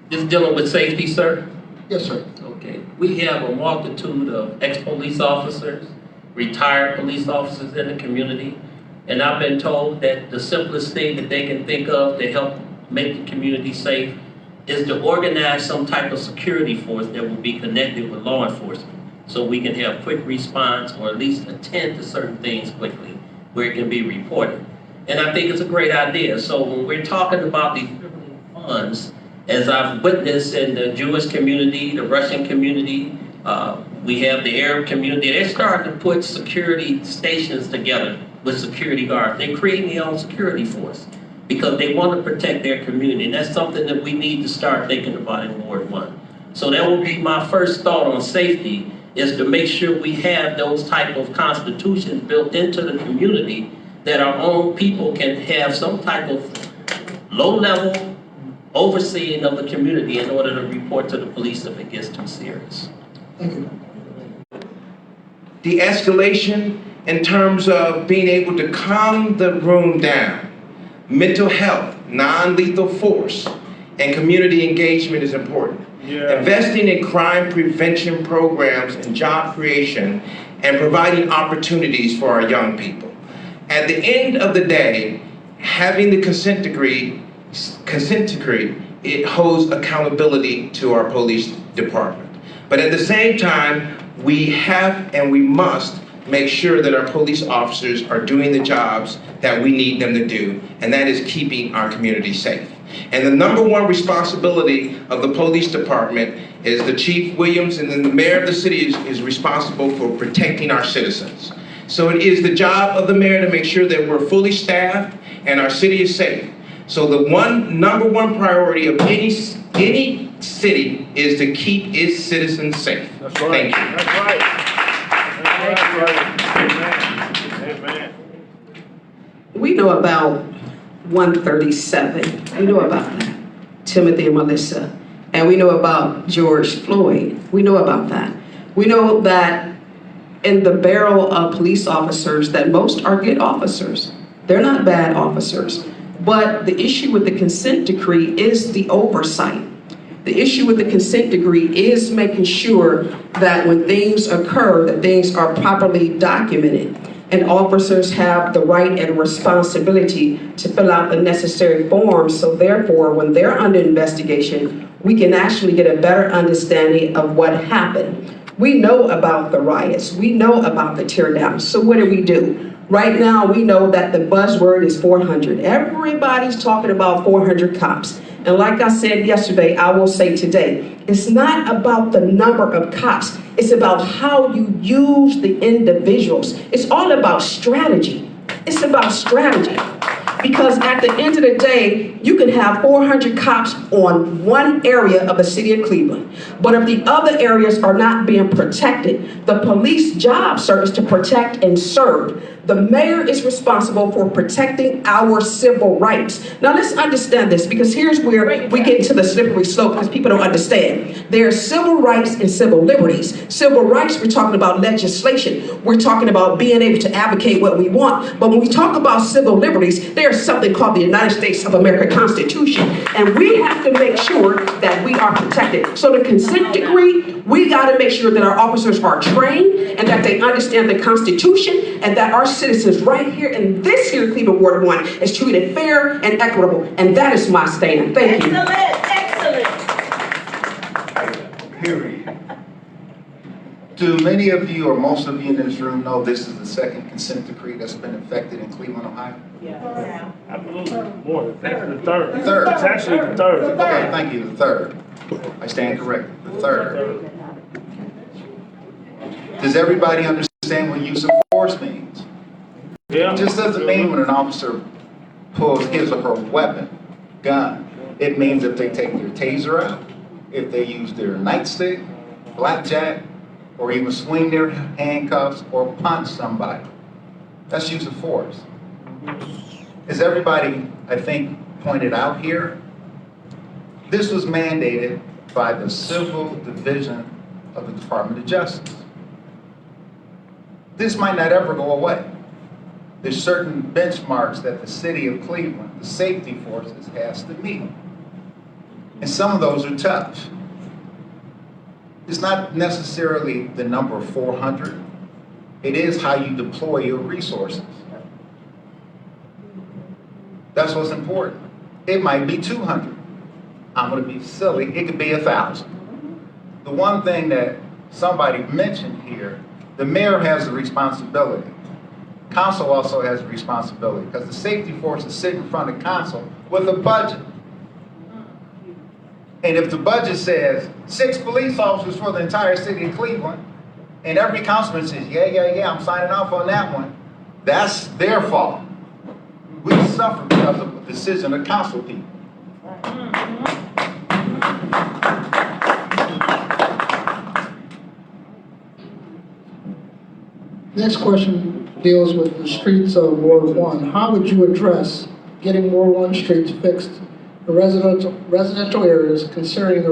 Just dealing with safety, sir? Yes, sir. Okay, we have a multitude of ex-police officers, retired police officers in the community, and I've been told that the simplest thing that they can think of to help make the community safe is to organize some type of security force that will be connected with law enforcement, so we can have quick response or at least attend to certain things quickly where it can be reported. And I think it's a great idea. So when we're talking about these funds, as I've witnessed in the Jewish community, the Russian community, we have the Arab community, they're starting to put security stations together with security guards. They're creating their own security force because they want to protect their community. And that's something that we need to start thinking about in Ward 1. So that will be my first thought on safety, is to make sure we have those type of constitutions built into the community that our own people can have some type of low-level overseeing of the community in order to report to the police if it gets too serious. Thank you. De-escalation in terms of being able to calm the room down. Mental health, non-lethal force, and community engagement is important. Yeah. Investing in crime prevention programs and job creation and providing opportunities for our young people. At the end of the day, having the consent decree, it holds accountability to our police department. But at the same time, we have and we must make sure that our police officers are doing the jobs that we need them to do, and that is keeping our community safe. And the number one responsibility of the police department is the Chief Williams, and then the mayor of the city is responsible for protecting our citizens. So it is the job of the mayor to make sure that we're fully staffed and our city is safe. So the number one priority of any city is to keep its citizens safe. That's right. Thank you. That's right. That's right. Amen. Amen. We know about 137. We know about that. Timothy and Melissa. And we know about George Floyd. We know about that. We know that in the barrel of police officers, that most are good officers. They're not bad officers. But the issue with the consent decree is the oversight. The issue with the consent decree is making sure that when things occur, that things are properly documented. And officers have the right and responsibility to fill out the necessary forms. So therefore, when they're under investigation, we can actually get a better understanding of what happened. We know about the riots. We know about the tear downs. So what do? Right now, we know that the buzzword is 400. Everybody's talking about 400 cops. And like I said yesterday, I will say today, it's not about the number of cops. It's about how you use the individuals. It's all about strategy. It's about strategy. Because at the end of the day, you can have 400 cops on one area of the city of Cleveland. But if the other areas are not being protected, the police job is to protect and serve. The mayor is responsible for protecting our civil rights. Now let's understand this, because here's where we get into the slippery slope, because people don't understand. There are civil rights and civil liberties. Civil rights, we're talking about legislation. We're talking about being able to advocate what we want. But when we talk about civil liberties, there's something called the United States of America Constitution. And we have to make sure that we are protected. So the consent decree, we got to make sure that our officers are trained and that they understand the Constitution, and that our citizens right here in this here Cleveland Ward 1 is treated fair and equitable. And that is my stand. Thank you. Excellent. Period. Do many of you or most of you in this room know this is the second consent decree that's been effected in Cleveland, Ohio? Absolutely. More. It's actually the third. Third. It's actually the third. Okay, thank you, the third. I stand corrected, the third. Does everybody understand what use of force means? Yeah. It just doesn't mean when an officer pulls his or her weapon, gun. It means if they take their taser out, if they use their nightstick, blackjack, or even swing their handcuffs or punch somebody. That's use of force. As everybody, I think, pointed out here, this was mandated by the Civil Division of the Department of Justice. This might not ever go away. There's certain benchmarks that the city of Cleveland, the safety forces, has to meet. And some of those are tough. It's not necessarily the number 400. It is how you deploy your resources. That's what's important. It might be 200. I'm gonna be silly, it could be 1,000. The one thing that somebody mentioned here, the mayor has a responsibility. Council also has a responsibility because the safety force is sitting in front of council with a budget. And if the budget says 6 police officers for the entire city of Cleveland, and every councilman says, yeah, I'm signing off on that one, that's their fault. We suffer because of the decision of council people. Next question deals with the streets of Ward 1. How would you address getting Ward 1 streets fixed, the residential areas, considering the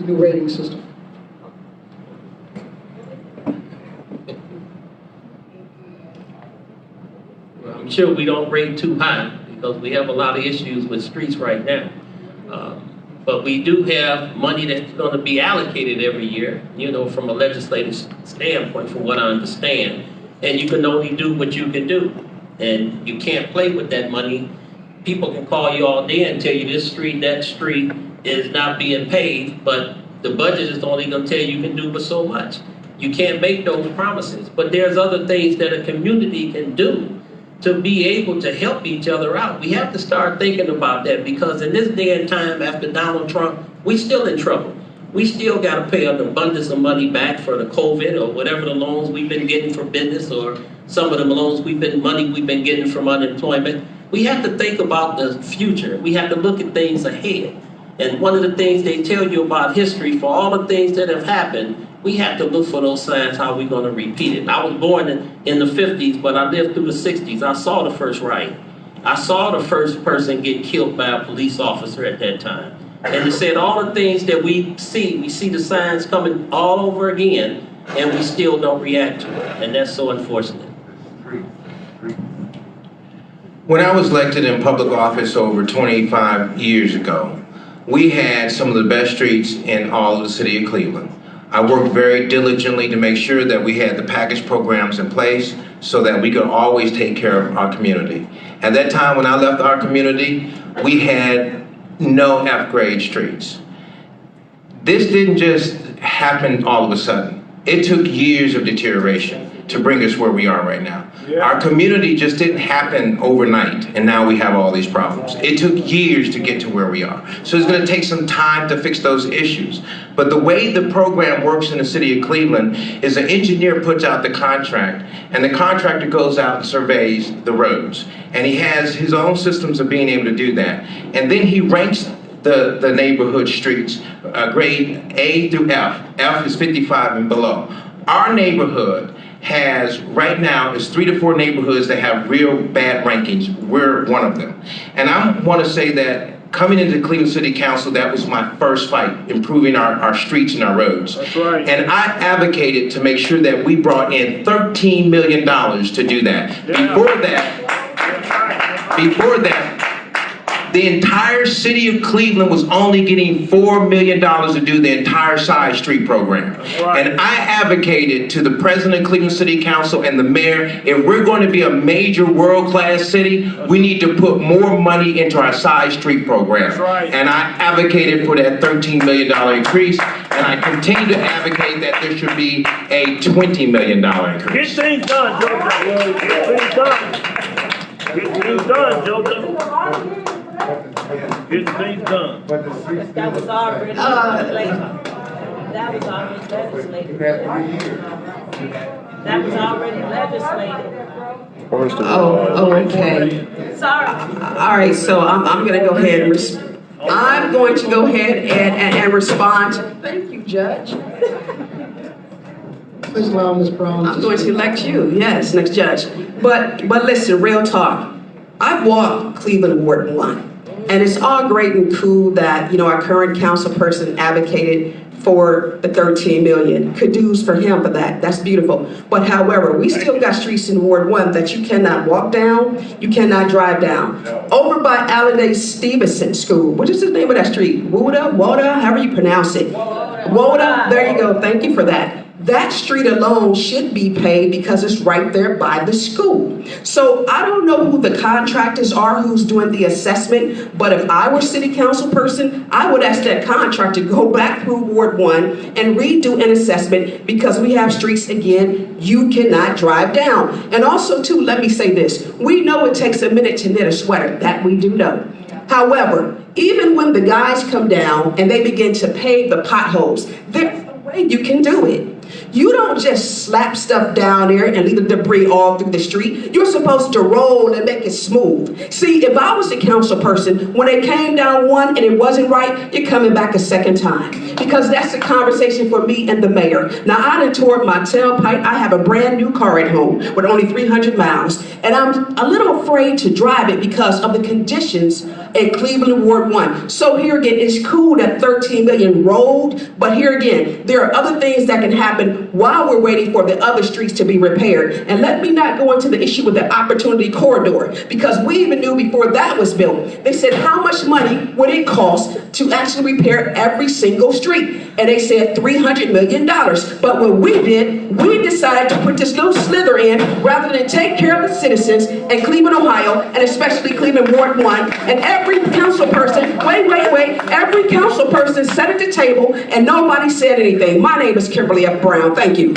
new rating system? Well, I'm sure we don't rate too high because we have a lot of issues with streets right now. But we do have money that's going to be allocated every year, from a legislative standpoint, from what I understand. And you can only do what you can do. And you can't play with that money. People can call you all day and tell you this street, that street is not being paved, but the budget is only going to tell you can do but so much. You can't make those promises. But there's other things that a community can do to be able to help each other out. We have to start thinking about that because in this day and time after Donald Trump, we still in trouble. We still got to pay an abundance of money back for the COVID or whatever the loans we've been getting for business or some of the loans money we've been getting from unemployment. We have to think about the future. We have to look at things ahead. And one of the things they tell you about history, for all the things that have happened, we have to look for those signs how we're going to repeat it. I was born in the 50s, but I lived through the 60s. I saw the first riot. I saw the first person get killed by a police officer at that time. And it said all the things that we see the signs coming all over again, and we still don't react to it. And that's so unfortunate. When I was elected in public office over 25 years ago, we had some of the best streets in all of the city of Cleveland. I worked very diligently to make sure that we had the package programs in place so that we could always take care of our community. At that time when I left our community, we had no F-grade streets. This didn't just happen all of a sudden. It took years of deterioration to bring us where we are right now. Yeah. Our community just didn't happen overnight, and now we have all these problems. It took years to get to where we are. So it's gonna take some time to fix those issues. But the way the program works in the city of Cleveland is an engineer puts out the contract, and the contractor goes out and surveys the roads. And he has his own systems of being able to do that. And then he ranks the neighborhood streets, grade A through F. F is 55 and below. Our neighborhood has, right now, is 3 to 4 neighborhoods that have real bad rankings. We're one of them. And I want to say that coming into Cleveland City Council, that was my first fight, improving our streets and our roads. That's right. And I advocated to make sure that we brought in $13 million to do that. Yeah. Before that, the entire city of Cleveland was only getting $4 million to do the entire side street program. Right. And I advocated to the president of Cleveland City Council and the mayor, if we're going to be a major world-class city, we need to put more money into our side street program. That's right. And I advocated for that $13 million increase, and I continue to advocate that there should be a $20 million increase. Get things done, Jojo. Get things done. Get things done, Jojo. Get things done. That was already legislated. That was already legislated. That was already legislated. First of all, Oh, okay. Sorry. All right, so I'm gonna go ahead and I'm going to go ahead and respond. Thank you, Judge. Please allow Ms. Brown. I'm going to elect you, yes, next judge. But listen, real talk. I've walked Cleveland Ward 1. And it's all great and cool that, our current council person advocated for the 13 million. Kudos for him for that. That's beautiful. But however, we still got streets in Ward 1 that you cannot walk down, you cannot drive down. Over by Allendale Stevenson School, what is the name of that street? Water, however you pronounce it. Woda, there you go, thank you for that. That street alone should be paid because it's right there by the school. So I don't know who the contractors are who's doing the assessment, but if I were city council person, I would ask that contractor to go back through Ward 1 and redo an assessment because we have streets, again, you cannot drive down. And also too, let me say this, we know it takes a minute to knit a sweater, that we do know. However, even when the guys come down and they begin to pave the potholes, there's a way you can do it. You don't just slap stuff down there and leave the debris all through the street. You're supposed to roll and make it smooth. See, if I was a council person, when it came down one and it wasn't right, you're coming back a second time. Because that's a conversation for me and the mayor. Now, I done tore my tailpipe. I have a brand new car at home with only 300 miles. And I'm a little afraid to drive it because of the conditions in Cleveland Ward 1. So here again, it's cool that 13 million rolled, but here again, there are other things that can happen while we're waiting for the other streets to be repaired. And let me not go into the issue with the opportunity corridor, because we even knew before that was built. They said, how much money would it cost to actually repair every single street? And they said $300 million. But what we did, we decided to put this little slither in rather than take care of the citizens in Cleveland, Ohio, and especially Cleveland Ward 1. And every council person, wait, every council person sat at the table and nobody said anything. My name is Kimberly F. Brown. Thank you. I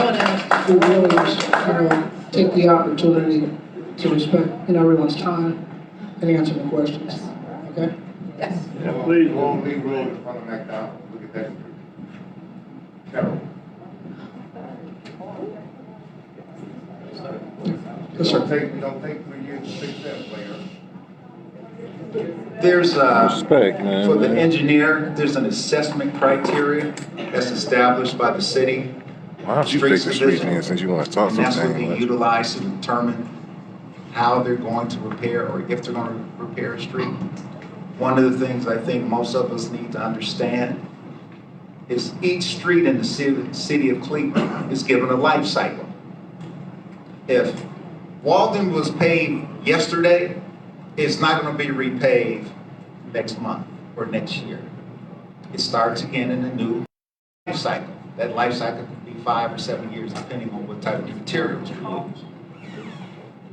would ask to really, take the opportunity to respect, everyone's time and answer the questions, okay? Yes. Yeah, please. Long Lee Road in front of McDonald's, look at that street. Terrible. Yes, sir. It don't take 3 years to fix that, player. There's Respect, man. for the engineer, there's an assessment criteria that's established by the city. Why don't you fix the street then, since you want to talk And that's what something? they utilize to determine how they're going to repair or if they're going to repair a street. One of the things I think most of us need to understand is each street in the city of Cleveland is given a life cycle. If Walden was paved yesterday, it's not going to be repaved next month or next year. It starts again in a new life cycle. That life cycle could be 5 or 7 years, depending on what type of materials you use.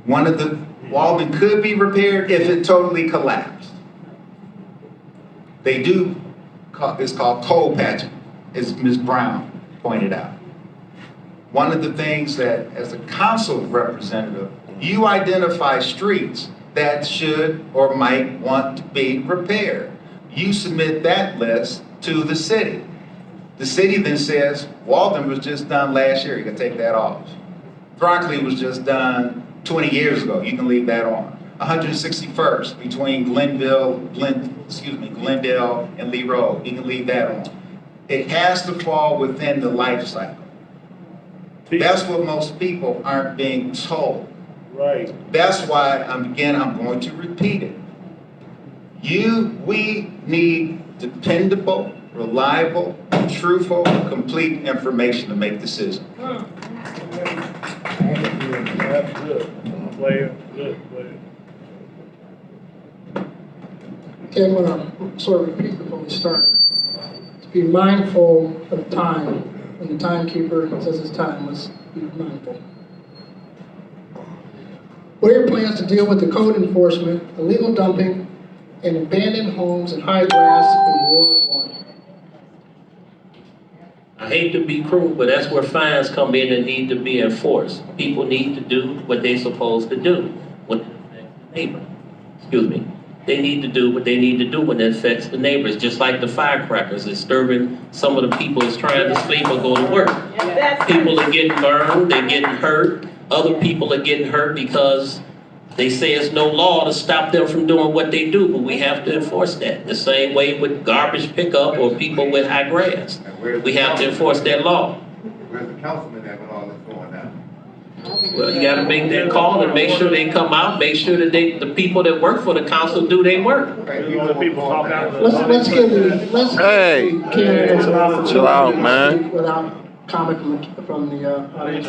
One of the Walden could be repaired if it totally collapsed. They do, it's called coal patching, as Ms. Brown pointed out. One of the things that, as a council representative, you identify streets that should or might want to be repaired. You submit that list to the city. The city then says, Walden was just done last year, you can take that off. Broccoli was just done 20 years ago, you can leave that on. 161st between Glendale and Lee Road, you can leave that on. It has to fall within the life cycle. That's what most people aren't being told. Right. That's why, I'm going to repeat it. We need dependable, reliable, truthful, complete information to make decisions. That's good. Player, good player. Okay, I'm gonna sort of repeat before we start. To be mindful of time. When the timekeeper says his time, let's be mindful. What are your plans to deal with the code enforcement, illegal dumping, and abandoned homes and high grass in Ward 1? I hate to be cruel, but that's where fines come in and need to be enforced. People need to do what they're supposed to do when it affects the neighbor. Excuse me. They need to do what they need to do when it affects the neighbors, just like the firecrackers disturbing some of the people who's trying to sleep or go to work. People are getting burned, they're getting hurt. Other people are getting hurt because they say it's no law to stop them from doing what they do, but we have to enforce that. The same way with garbage pickup or people with high grass. We have to enforce that law. Where's the councilman at when all this going down? Well, you gotta make that call and make sure they come out, make sure that the people that work for the council do their work. Let's give the candidates an opportunity Chill out, to man. speak without comment from the audience.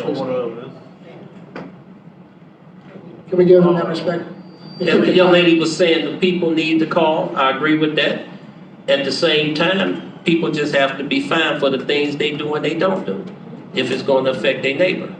Can we give them that respect? And the young lady was saying the people need to call, I agree with that. At the same time, People just have to be fined for the things they do and they don't do, if it's gonna affect their neighbor.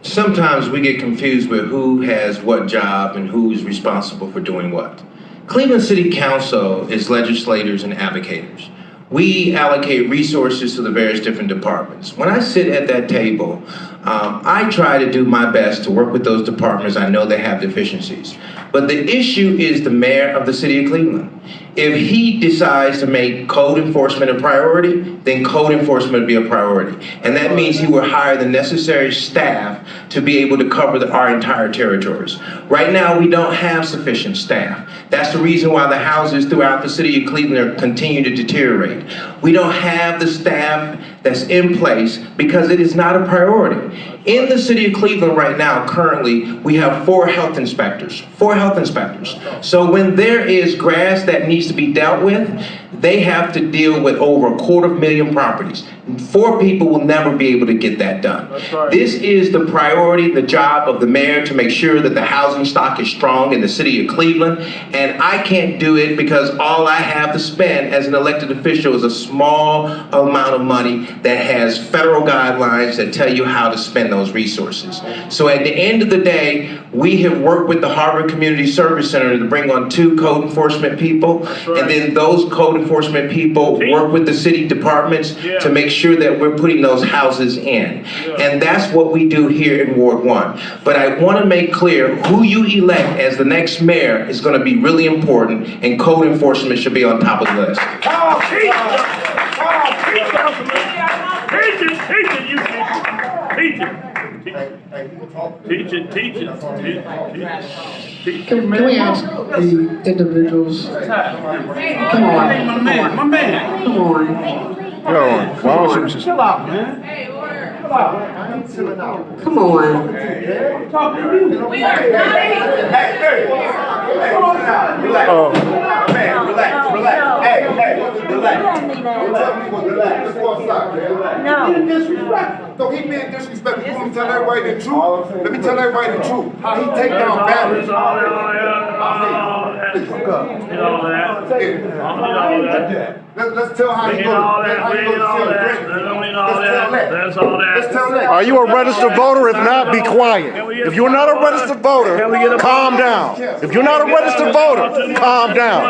Sometimes we get confused with who has what job and who's responsible for doing what. Cleveland City Council is legislators and advocates. We allocate resources to the various different departments. When I sit at that table, I try to do my best to work with those departments. I know they have deficiencies. But the issue is the mayor of the city of Cleveland. If he decides to make code enforcement a priority, then code enforcement will be a priority. And that means he will hire the necessary staff to be able to cover our entire territories. Right now, we don't have sufficient staff. That's the reason why the houses throughout the city of Cleveland continue to deteriorate. We don't have the staff that's in place because it is not a priority. In the city of Cleveland right now, currently, we have 4 health inspectors. 4 health inspectors. So when there is grass that needs to be dealt with, they have to deal with over 250,000 properties. 4 people will never be able to get that done. Right. This is the priority, the job of the mayor to make sure that the housing stock is strong in the city of Cleveland. And I can't do it because all I have to spend as an elected official is a small amount of money that has federal guidelines that tell you how to spend those resources. So at the end of the day, we have worked with the Harvard Community Service Center to bring on 2 code enforcement people. Right. And then those code enforcement people work with the city departments to make sure that we're putting those houses in. And that's what we do here in Ward 1. But I want to make clear who you elect as the next mayor is going to be really important, and code enforcement should be on top of the list. Teach it. Can we ask the individuals? Come on. My man. Come on. Chill out, man. Come on. Talking to you. We are not. Relax. Hey, relax. No. Disrespectful. So he being disrespectful. You want me to tell everybody the truth? Let me tell everybody the truth. How he take down batteries. Let's tell how he go. Let's tell that. Are you a registered voter? If not, be quiet. If you're not a registered voter, calm down. If you're not a registered voter, calm down.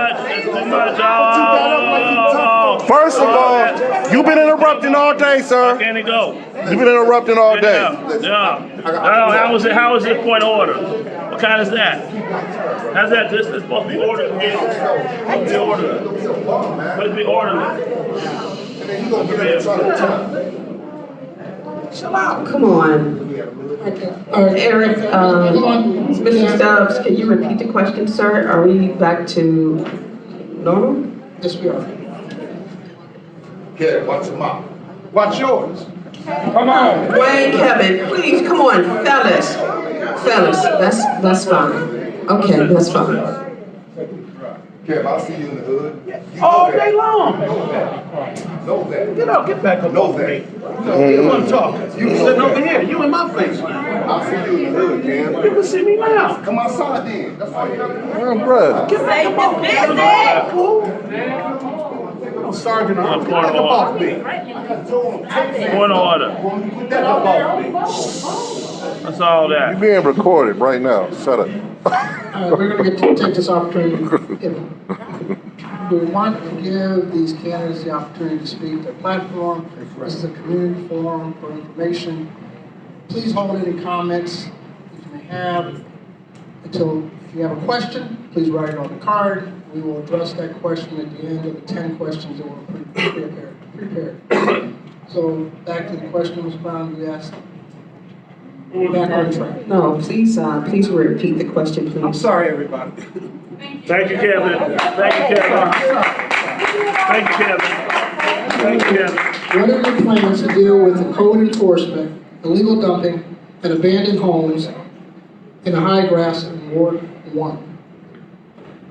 First of all, you've been interrupting all day, sir. Can it go? You've been interrupting all day. Yeah. How is it point of order? What kind is that? How's that? This is supposed to be ordered. It's supposed to be orderly. Chill out. Come on. Eric, Mr. Stubbs, can you repeat the question, sir? Are we back to normal? Yes, we are. Yeah, watch your mouth. Watch yours. Come on. Wayne, Kevin, please, come on, fellas. That's fine. Okay, that's fine. Kev, I'll see you in the hood. All day long. Know that. Get up, get back up Know off that. me. You want to talk? You sitting over here. You in my face now. I'll see you in the hood, Cam. You can see me now. Come outside then. That's all you gotta do. Brother. Say the business. Sergeant, I'm back up off me. Point of order. Put that up off me. That's all that. You're being recorded right now. Shut up. We're going to take this opportunity. We want to give these candidates the opportunity to speak their platform. This is a community forum for information. Please hold any comments that you may have until, if you have a question, please write it on the card. We will address that question at the end of the 10 questions that were prepared. So back to the question, Ms. Brown, you asked. Back on track. No, please repeat the question, please. I'm sorry, everybody. Thank you, Kevin. What are your plans to deal with the code enforcement, illegal dumping, and abandoned homes in the high grass in Ward 1?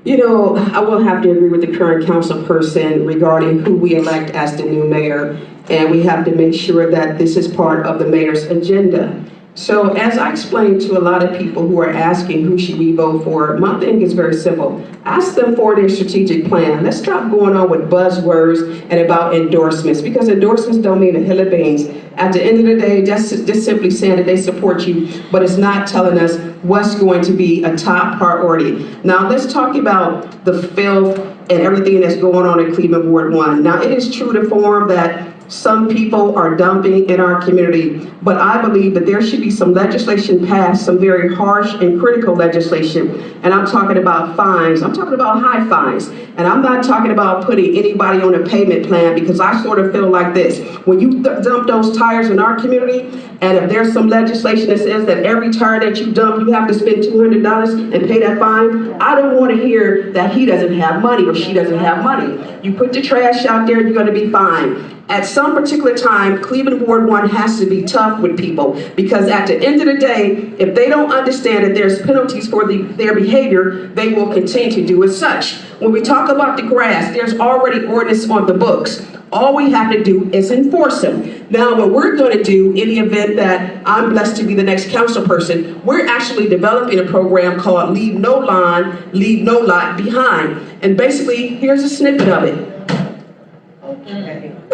You know, I will have to agree with the current council person regarding who we elect as the new mayor. And we have to make sure that this is part of the mayor's agenda. So as I explained to a lot of people who are asking who should we vote for, my thing is very simple. Ask them for their strategic plan. Let's stop going on with buzzwords and about endorsements, because endorsements don't mean a hill of beans. At the end of the day, that's just simply saying that they support you, but it's not telling us what's going to be a top priority. Now let's talk about the filth and everything that's going on in Cleveland Ward 1. Now it is true to form that some people are dumping in our community, but I believe that there should be some legislation passed, some very harsh and critical legislation. And I'm talking about fines. I'm talking about high fines. And I'm not talking about putting anybody on a payment plan, because I sort of feel like this. When you dump those tires in our community, and if there's some legislation that says that every tire that you dump, you have to spend $200 and pay that fine, I don't want to hear that he doesn't have money or she doesn't have money. You put the trash out there, you're going to be fined. At some particular time, Cleveland Ward 1 has to be tough with people, because at the end of the day, if they don't understand that there's penalties for their behavior, they will continue to do as such. When we talk about the grass, there's already ordinance on the books. All we have to do is enforce them. Now, what we're going to do in the event that I'm blessed to be the next council person, we're actually developing a program called Leave No Lawn, Leave No Lot Behind. And basically, here's a snippet of it.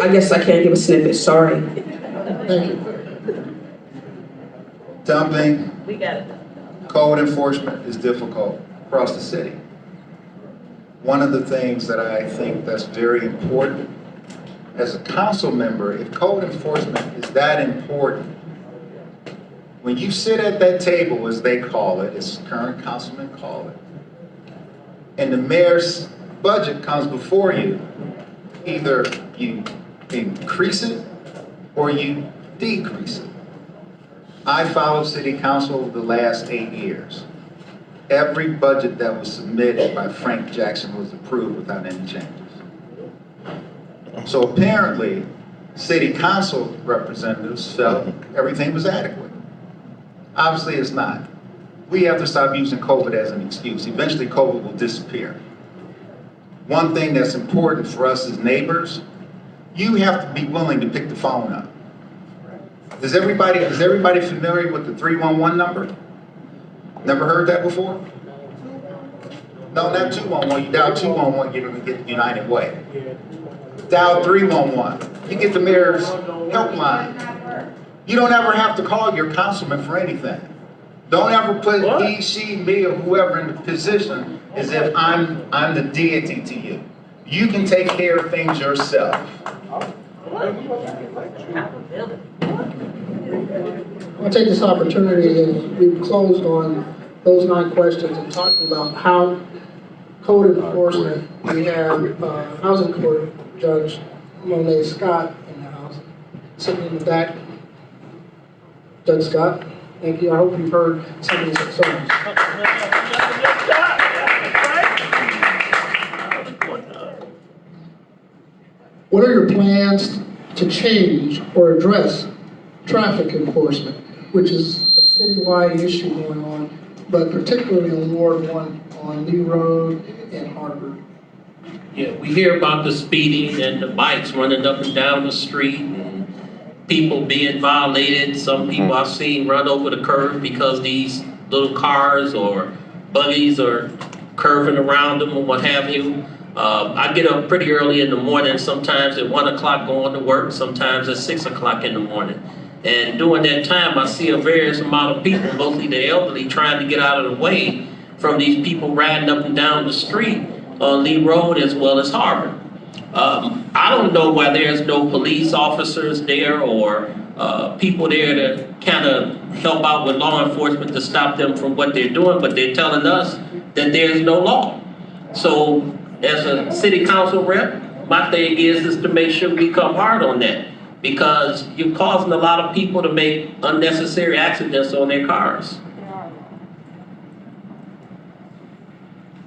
I guess I can't give a snippet, sorry. Thank you. Dumping, We got it. code enforcement is difficult across the city. One of the things that I think that's very important as a council member, if code enforcement is that important, when you sit at that table, as they call it, as current councilmen call it, and the mayor's budget comes before you, either you increase it or you decrease it. I followed city council over the last 8 years. Every budget that was submitted by Frank Jackson was approved without any changes. So apparently, city council representatives felt everything was adequate. Obviously it's not. We have to stop using COVID as an excuse. Eventually COVID will disappear. One thing that's important for us as neighbors, you have to be willing to pick the phone up. Is everybody familiar with the 311 number? Never heard that before? No, not 211. You dial 211, you're going to get the United Way. Dial 311. You get the mayor's helpline. You don't ever have to call your councilman for anything. Don't ever put he, she, me, or whoever in the position as if I'm the deity to you. You can take care of things yourself. I'll take this opportunity, and we've closed on those 9 questions and talking about how code enforcement, we have housing court Judge Monet Scott in the house, sitting in the back. Judge Scott, thank you. I hope you've heard some of these concerns. What are your plans to change or address traffic enforcement, which is a citywide issue going on, but particularly on Ward 1 on Lee Road and Harvard? Yeah, we hear about the speeding and the bikes running up and down the street and people being violated. Some people I've seen run over the curb because these little cars or buggies are curving around them or what have you. I get up pretty early in the morning, sometimes at 1 o'clock going to work, sometimes at 6 o'clock in the morning. And during that time, I see a various amount of people, mostly the elderly, trying to get out of the way from these people riding up and down the street on Lee Road as well as Harvard. I don't know why there's no police officers there or people there to kind of help out with law enforcement to stop them from what they're doing, but they're telling us that there's no law. So as a city council rep, my thing is to make sure we come hard on that, because you're causing a lot of people to make unnecessary accidents on their cars.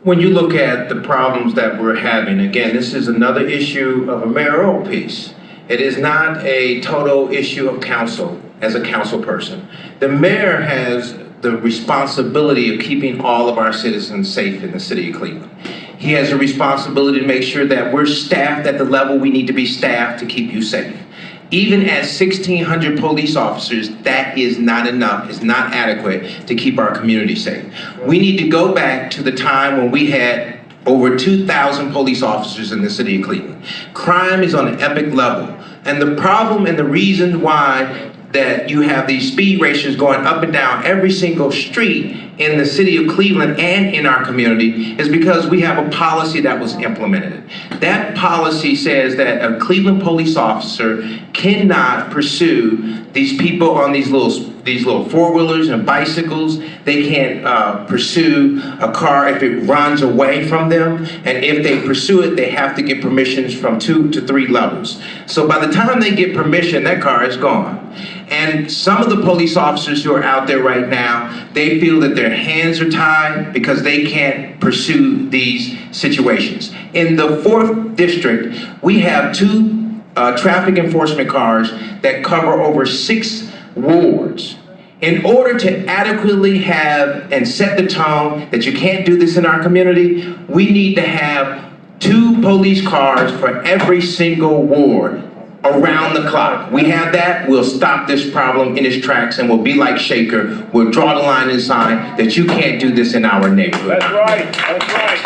When you look at the problems that we're having, again, this is another issue of a mayoral piece. It is not a total issue of council as a council person. The mayor has the responsibility of keeping all of our citizens safe in the city of Cleveland. He has a responsibility to make sure that we're staffed at the level we need to be staffed to keep you safe. Even at 1,600 police officers, that is not enough, it's not adequate to keep our community safe. We need to go back to the time when we had over 2,000 police officers in the city of Cleveland. Crime is on an epic level. And the problem and the reason why that you have these speed ratios going up and down every single street in the city of Cleveland and in our community is because we have a policy that was implemented. That policy says that a Cleveland police officer cannot pursue these people on these little four-wheelers and bicycles. They can't pursue a car if it runs away from them. And if they pursue it, they have to get permissions from 2 to 3 levels. So by the time they get permission, that car is gone. And some of the police officers who are out there right now, they feel that their hands are tied because they can't pursue these situations. In the 4th district, we have 2 traffic enforcement cars that cover over 6 wards. In order to adequately have and set the tone that you can't do this in our community, we need to have 2 police cars for every single ward around the clock. We have that, we'll stop this problem in its tracks and we'll be like Shaker. We'll draw the line and sign that you can't do this in our neighborhood. That's right, that's right.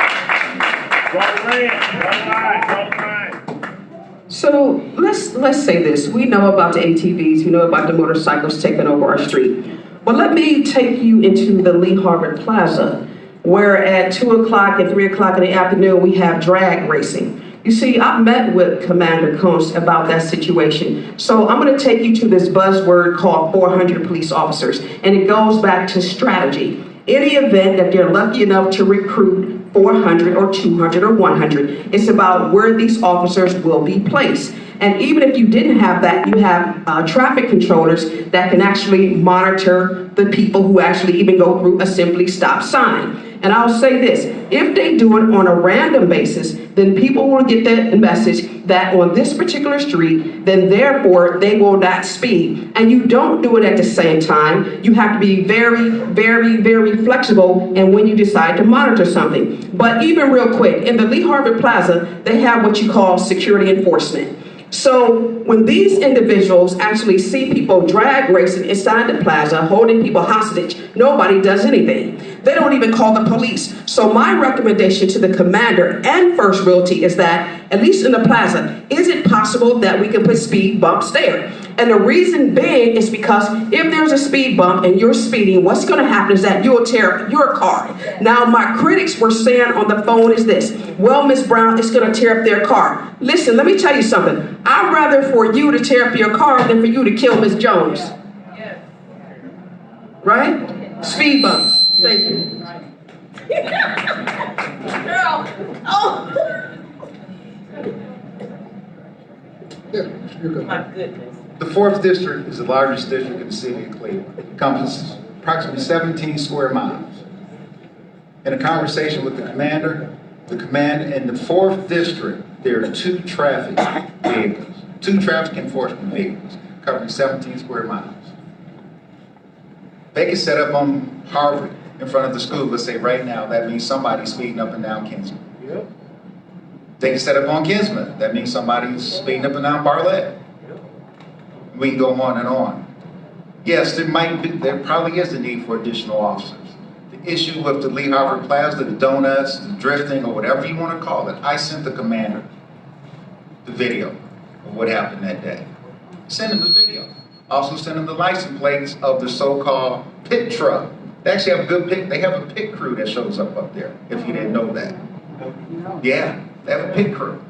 Draw the line, draw the line. So let's say this. We know about the ATVs, we know about the motorcycles taking over our street. But let me take you into the Lee Harvard Plaza, where at 2 o'clock and 3 o'clock in the afternoon, we have drag racing. You see, I've met with Commander Combs about that situation. So I'm going to take you to this buzzword called 400 police officers, and it goes back to strategy. In the event that they're lucky enough to recruit 400 or 200 or 100, it's about where these officers will be placed. And even if you didn't have that, you have traffic controllers that can actually monitor the people who actually even go through a simply stop sign. And I'll say this, if they do it on a random basis, then people will get the message that on this particular street, then therefore they will not speed. And you don't do it at the same time. You have to be very, very, very flexible and when you decide to monitor something. But even real quick, in the Lee Harvard Plaza, they have what you call security enforcement. So when these individuals actually see people drag racing inside the plaza, holding people hostage, nobody does anything. They don't even call the police. So my recommendation to the commander and First Realty is that, at least in the plaza, is it possible that we can put speed bumps there? And the reason being is because if there's a speed bump and you're speeding, what's going to happen is that you'll tear up your car. Now, my critics were saying on the phone is this, well, Ms. Brown, it's going to tear up their car. Listen, let me tell you something. I'd rather for you to tear up your car than for you to kill Ms. Jones. Right? Speed bumps. Thank you. Girl, oh. Yeah, you're good. My goodness. The 4th district is the largest district in the city of Cleveland. It encompasses approximately 17 square miles. In a conversation with the command in the 4th district, there are 2 traffic vehicles, 2 traffic enforcement vehicles covering 17 square miles. They can set up on Harvard in front of the school, let's say right now, that means somebody's speeding up and down Kinsman. Yep. They can set up on Kinsman, that means somebody's speeding up and down Bartlett. We can go on and on. Yes, there probably is a need for additional officers. The issue with the Lee Harvard Plaza, the donuts, the drifting, or whatever you want to call it, I sent the commander the video of what happened that day. Send him the video. Also send him the license plates of the so-called pit truck. They actually have a good pit, they have a pit crew that shows up there, if you didn't know that. Yeah, they have a pit crew.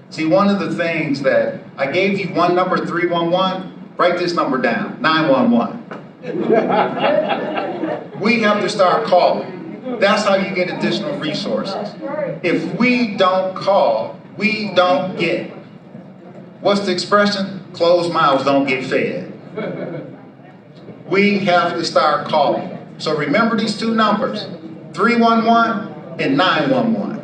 See, one of the things that, I gave you one number, 311, write this number down, 911. We have to start calling. That's how you get additional resources. If we don't call, we don't get. What's the expression? Closed mouths don't get fed. We have to start calling. So remember these 2 numbers, 311 and 911.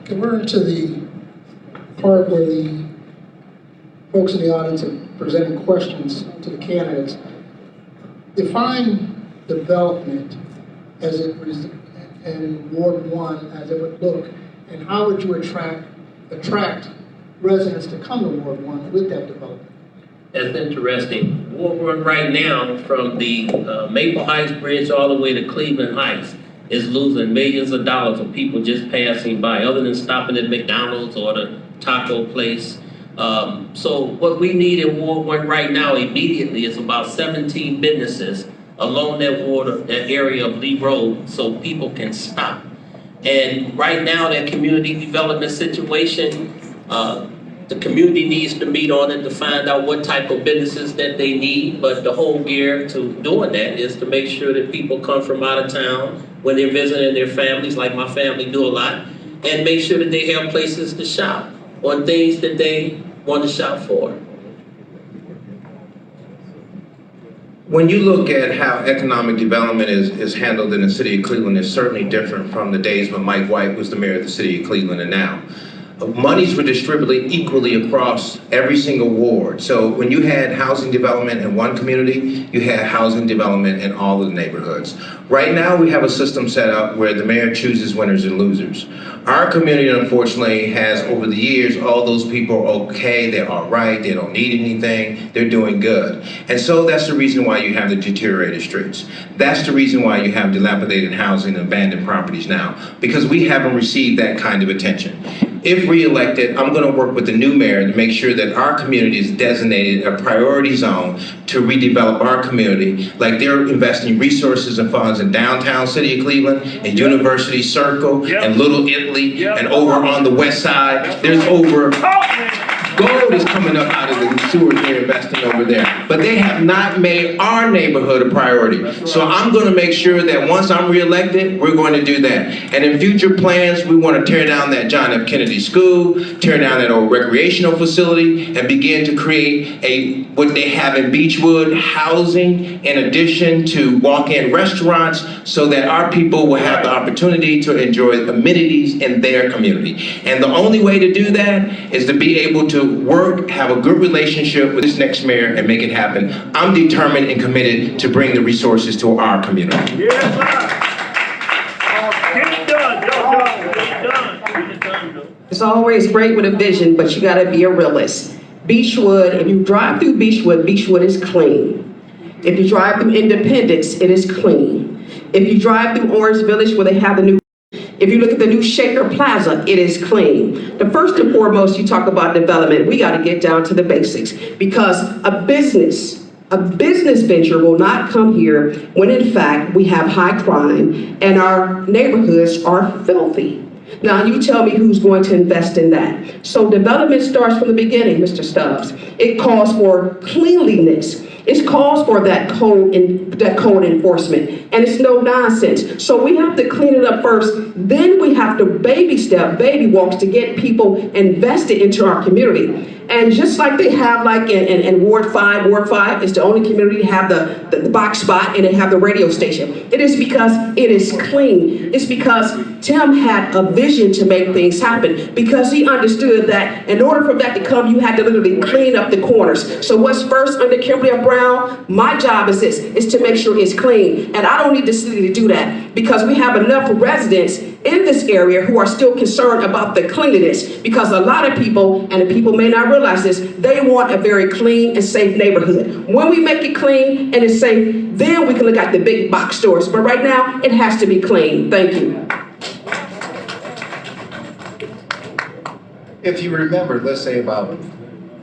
Okay, we're into the part where the folks in the audience are presenting questions to the candidates. Define development as it in Ward 1 as it would look? And how would you attract residents to come to Ward 1 with that development? That's interesting. Ward 1 right now, from the Maple Heights Bridge all the way to Cleveland Heights, is losing millions of dollars of people just passing by, other than stopping at McDonald's or the taco place. So what we need in Ward 1 right now immediately is about 17 businesses along that area of Lee Road so people can stop. And right now, that community development situation, the community needs to meet on it to find out what type of businesses that they need. But the whole gear to doing that is to make sure that people come from out of town when they're visiting their families, like my family do a lot, and make sure that they have places to shop on things that they want to shop for. When you look at how economic development is handled in the city of Cleveland, it's certainly different from the days when Mike White was the mayor of the city of Cleveland and now. Monies were distributed equally across every single ward. So when you had housing development in one community, you had housing development in all of the neighborhoods. Right now, we have a system set up where the mayor chooses winners and losers. Our community, unfortunately, has over the years, all those people are okay, they're all right, they don't need anything, they're doing good. And so that's the reason why you have the deteriorated streets. That's the reason why you have dilapidated housing and abandoned properties now, because we haven't received that kind of attention. If re-elected, I'm going to work with the new mayor to make sure that our community is designated a priority zone to redevelop our community, like they're investing resources and funds in downtown city of Cleveland, and University Circle, and Little Italy, and over on the west side. There's over gold is coming up out of the sewers they're investing over there. But they have not made our neighborhood a priority. So I'm going to make sure that once I'm reelected, we're going to do that. And in future plans, we want to tear down that John F. Kennedy School, tear down that old recreational facility, and begin to create what they have in Beechwood, housing in addition to walk-in restaurants, so that our people will have the opportunity to enjoy amenities in their community. And the only way to do that is to be able to work, have a good relationship with this next mayor, and make it happen. I'm determined and committed to bring the resources to our community. Yes, sir. Get it done, Get it done. It's always great with a vision, but you gotta be a realist. Beechwood, if you drive through Beechwood, Beechwood is clean. If you drive through Independence, it is clean. If you drive through Orange Village where they have the new, if you look at the new Shaker Plaza, it is clean. The first and foremost, you talk about development, we gotta get down to the basics, because a business venture will not come here when in fact we have high crime and our neighborhoods are filthy. Now you tell me who's going to invest in that. So development starts from the beginning, Mr. Stubbs. It calls for cleanliness. It calls for that code enforcement, and it's no nonsense. So we have to clean it up first, then we have to baby walks to get people invested into our community. And just like they have like in Ward 5 is the only community to have the box spot and they have the radio station. It is because it is clean. It's because Tim had a vision to make things happen, because he understood that in order for that to come, you had to literally clean up the corners. So what's first under Kimberly and Brown? My job is this, is to make sure it's clean. And I don't need the city to do that, because we have enough residents in this area who are still concerned about the cleanliness, because a lot of people, and the people may not realize this, they want a very clean and safe neighborhood. When we make it clean and it's safe, then we can look at the big box stores. But right now, it has to be clean. Thank you. If you remember, let's say about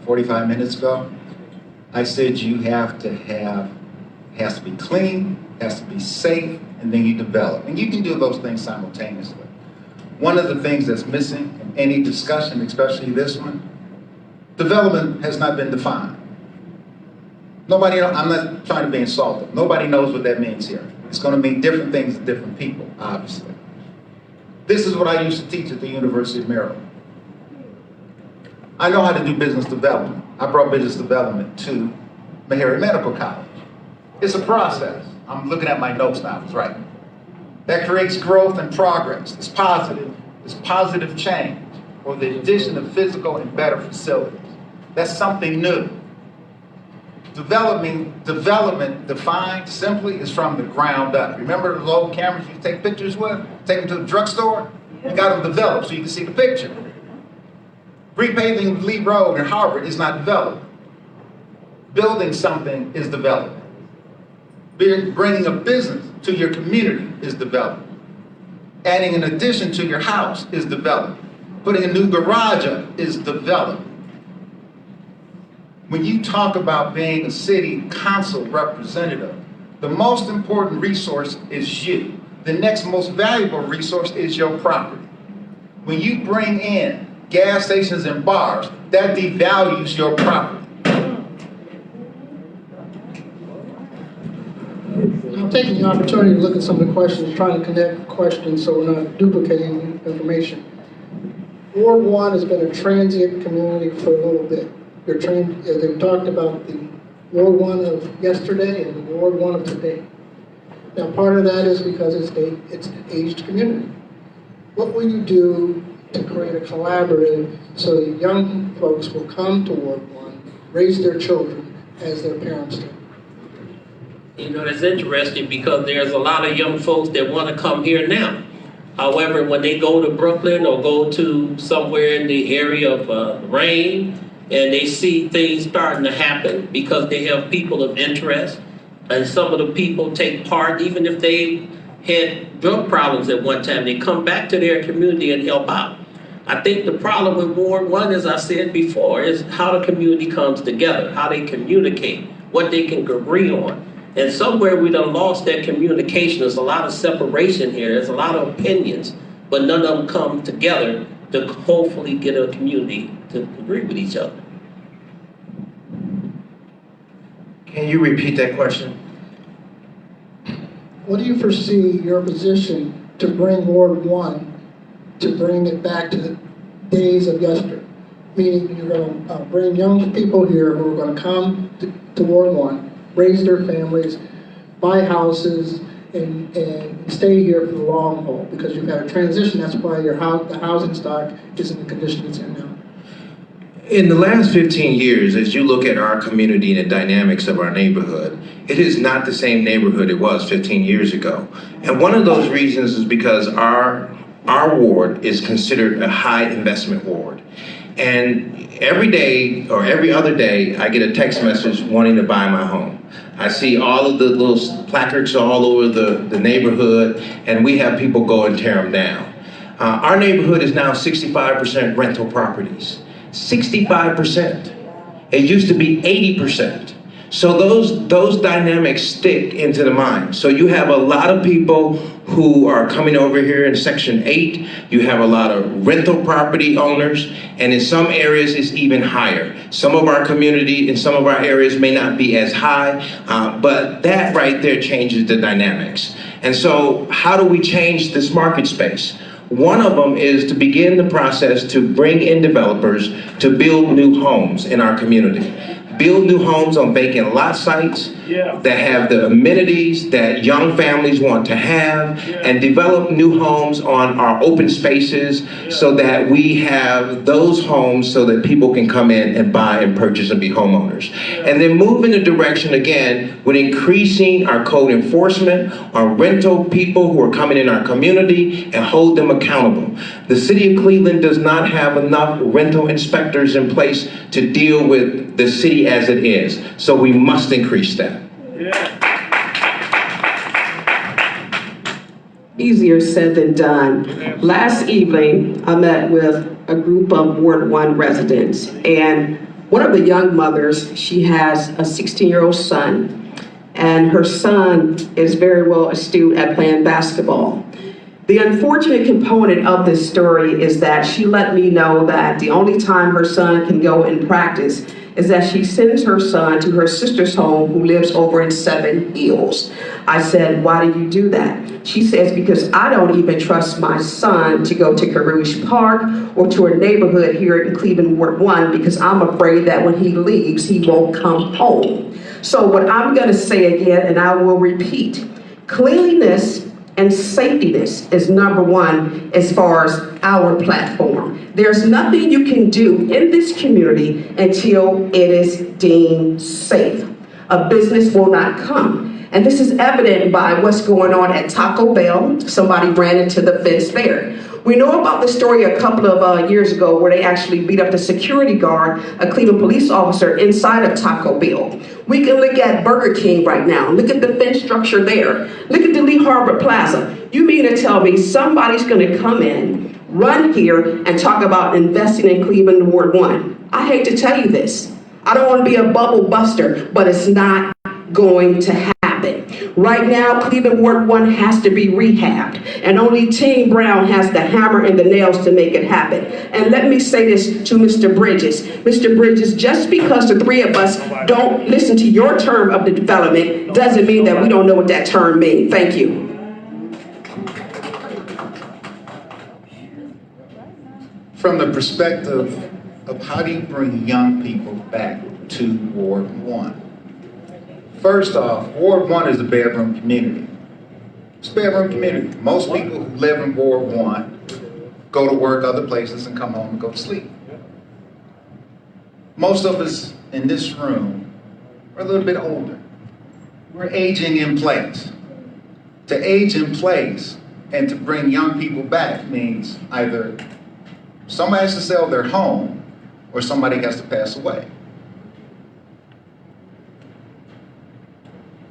45 minutes ago, I said has to be clean, has to be safe, and then you develop. And you can do those things simultaneously. One of the things that's missing in any discussion, especially this one, development has not been defined. Nobody, I'm not trying to be insulting. Nobody knows what that means here. It's going to mean different things to different people, obviously. This is what I used to teach at the University of Maryland. I know how to do business development. I brought business development to Meharry Medical College. It's a process. I'm looking at my notes now, it's right. That creates growth and progress. It's positive. It's positive change, or the addition of physical and better facilities. That's something new. Development defined simply is from the ground up. Remember those old cameras you take pictures with? Take them to the drugstore? You got them developed so you can see the picture. Repaving Lee Road in Harvard is not development. Building something is development. Bringing a business to your community is development. Adding an addition to your house is development. Putting a new garage up is development. When you talk about being a city council representative, the most important resource is you. The next most valuable resource is your property. When you bring in gas stations and bars, that devalues your property. I'm taking the opportunity to look at some of the questions, trying to connect questions so we're not duplicating information. Ward 1 has been a transient community for a little bit. They've talked about the Ward 1 of yesterday and the Ward 1 of today. Now, part of that is because it's an aged community. What will you do to create a collaborative so that young folks will come to Ward 1, raise their children as their parents do? You know, that's interesting because there's a lot of young folks that want to come here now. However, when they go to Brooklyn or go to somewhere in the area of Rain, and they see things starting to happen because they have people of interest, and some of the people take part, even if they had drug problems at one time, they come back to their community and help out. I think the problem with Ward 1, as I said before, is how the community comes together, how they communicate, what they can agree on. And somewhere we done lost that communication. There's a lot of separation here. There's a lot of opinions, but none of them come together to hopefully get a community to agree with each other. Can you repeat that question? What do you foresee your position to bring Ward 1, to bring it back to the days of yesterday? Meaning you're going to bring young people here who are going to come to Ward 1, raise their families, buy houses, and stay here for the long haul, because you've had a transition. That's why the housing stock is in the condition it's in now. In the last 15 years, as you look at our community and the dynamics of our neighborhood, it is not the same neighborhood it was 15 years ago. And one of those reasons is because our ward is considered a high investment ward. And every day or every other day, I get a text message wanting to buy my home. I see all of the little placards all over the neighborhood, and we have people go and tear them down. Our neighborhood is now 65% rental properties. 65%. It used to be 80%. So those dynamics stick into the mind. So you have a lot of people who are coming over here in Section 8. You have a lot of rental property owners, and in some areas it's even higher. Some of our community in some of our areas may not be as high, but that right there changes the dynamics. And so how do we change this market space? One of them is to begin the process to bring in developers to build new homes in our community. Build new homes on vacant lot sites that have the amenities that young families want to have, and develop new homes on our open spaces so that we have those homes so that people can come in and buy and purchase and be homeowners. And then move in the direction again with increasing our code enforcement on rental people who are coming in our community and hold them accountable. The city of Cleveland does not have enough rental inspectors in place to deal with the city as it is. So we must increase that. Easier said than done. Last evening, I met with a group of Ward 1 residents, and one of the young mothers, she has a 16-year-old son, and her son is very well astute at playing basketball. The unfortunate component of this story is that she let me know that the only time her son can go and practice is that she sends her son to her sister's home who lives over in Seven Hills. I said, why do you do that? She says, because I don't even trust my son to go to Carouge Park or to a neighborhood here in Cleveland Ward 1 because I'm afraid that when he leaves, he won't come home. So what I'm gonna say again, and I will repeat, cleanliness and safetyness is number one as far as our platform. There's nothing you can do in this community until it is deemed safe. a business will not come. And this is evident by what's going on at Taco Bell. Somebody ran into the fence there. We know about the story a couple of years ago where they actually beat up the security guard, a Cleveland police officer, inside of Taco Bell. We can look at Burger King right now. Look at the fence structure there. Look at the Lee Harbor Plaza. You mean to tell me somebody's going to come in, run here, and talk about investing in Cleveland Ward 1? I hate to tell you this. I don't want to be a bubble buster, but it's not going to happen. Right now, Cleveland Ward 1 has to be rehabbed, and only Team Brown has the hammer and the nails to make it happen. And let me say this to Mr. Bridges. Mr. Bridges, just because the three of us don't listen to your term of the development doesn't mean that we don't know what that term means. Thank you. From the perspective of how do you bring young people back to Ward 1? First off, Ward 1 is a bedroom community. It's a bedroom community. Most people who live in Ward 1 go to work other places and come home and go to sleep. Most of us in this room are a little bit older. We're aging in place. To age in place and to bring young people back means either somebody has to sell their home or somebody has to pass away.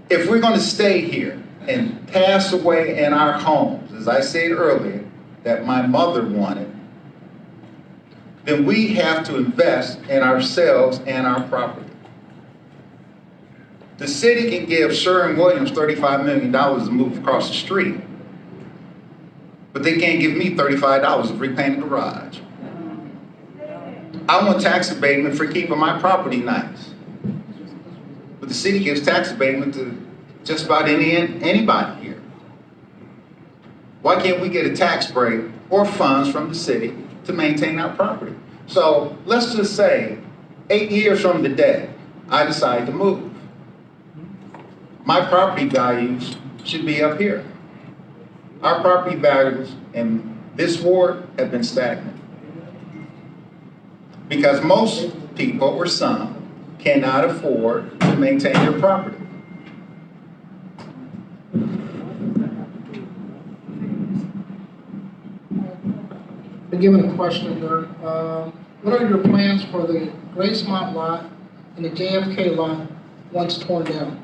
If we're going to stay here and pass away in our homes, as I said earlier, that my mother wanted, then we have to invest in ourselves and our property. The city can give Sherwin-Williams $35 million to move across the street, but they can't give me $35 to repaint a garage. I want tax abatement for keeping my property nice. But the city gives tax abatement to just about anybody here. Why can't we get a tax break or funds from the city to maintain our property? So let's just say 8 years from today, I decide to move. My property values should be up here. Our property values in this ward have been stagnant because most people, or some, cannot afford to maintain their property. Been given a question here. What are your plans for the Gracemont lot and the JFK lot once torn down?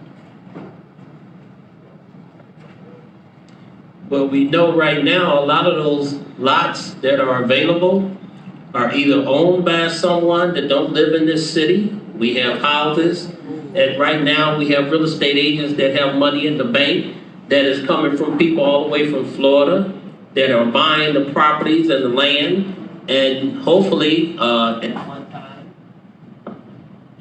Well, we know right now a lot of those lots that are available are either owned by someone that don't live in this city. We have houses, and right now we have real estate agents that have money in the bank that is coming from people all the way from Florida that are buying the properties and the land, and hopefully at one time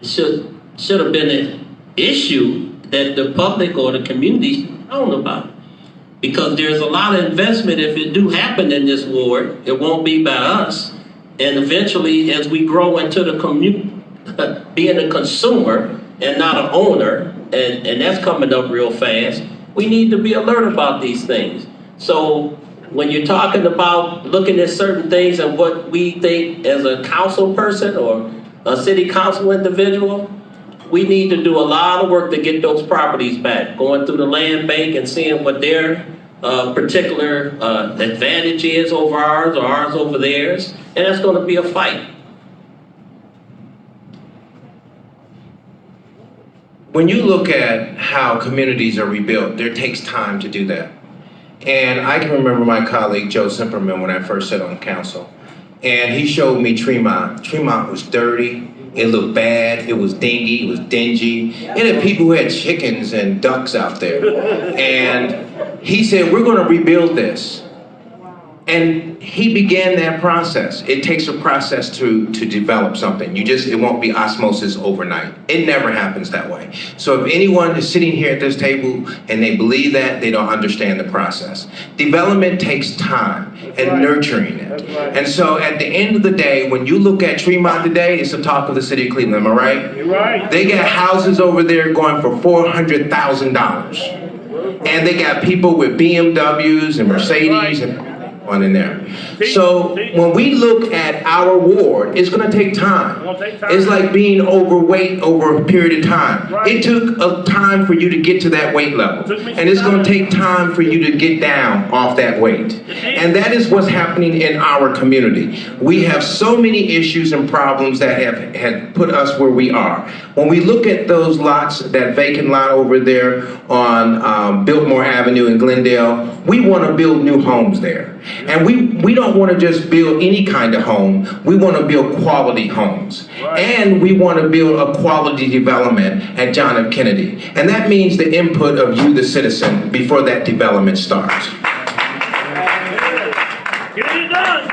should have been an issue that the public or the community should have known about. Because there's a lot of investment, if it do happen in this ward, it won't be by us. And eventually, as we grow into the community, being a consumer and not an owner, and that's coming up real fast, we need to be alert about these things. So when you're talking about looking at certain things and what we think as a council person or a city council individual, we need to do a lot of work to get those properties back, going through the land bank and seeing what their particular advantage is over ours or ours over theirs, and that's going to be a fight. When you look at how communities are rebuilt, there takes time to do that. And I can remember my colleague Joe Simperman when I first sat on council, and he showed me Tremont. Tremont was dirty. It looked bad, it was dingy, it was dingy. It had people who had chickens and ducks out there. And he said, we're gonna rebuild this. And he began that process. It takes a process to develop something. It won't be osmosis overnight. It never happens that way. So if anyone is sitting here at this table and they believe that, they don't understand the process. Development takes time and nurturing it. And so at the end of the day, when you look at Tremont today, it's the talk of the city of Cleveland, am I right? You're right. They got houses over there going for $400,000. And they got people with BMWs and Mercedes. on in there. So when we look at our ward, it's gonna take time. It's like being overweight over a period of time. It took a time for you to get to that weight level. And it's gonna take time for you to get down off that weight. And that is what's happening in our community. We have so many issues and problems that have put us where we are. When we look at those lots, that vacant lot over there on Biltmore Avenue in Glendale, we want to build new homes there. And we don't want to just build any kind of home. We want to build quality homes. And we want to build a quality development at John F. Kennedy. And that means the input of you, the citizen, before that development starts. Get it done.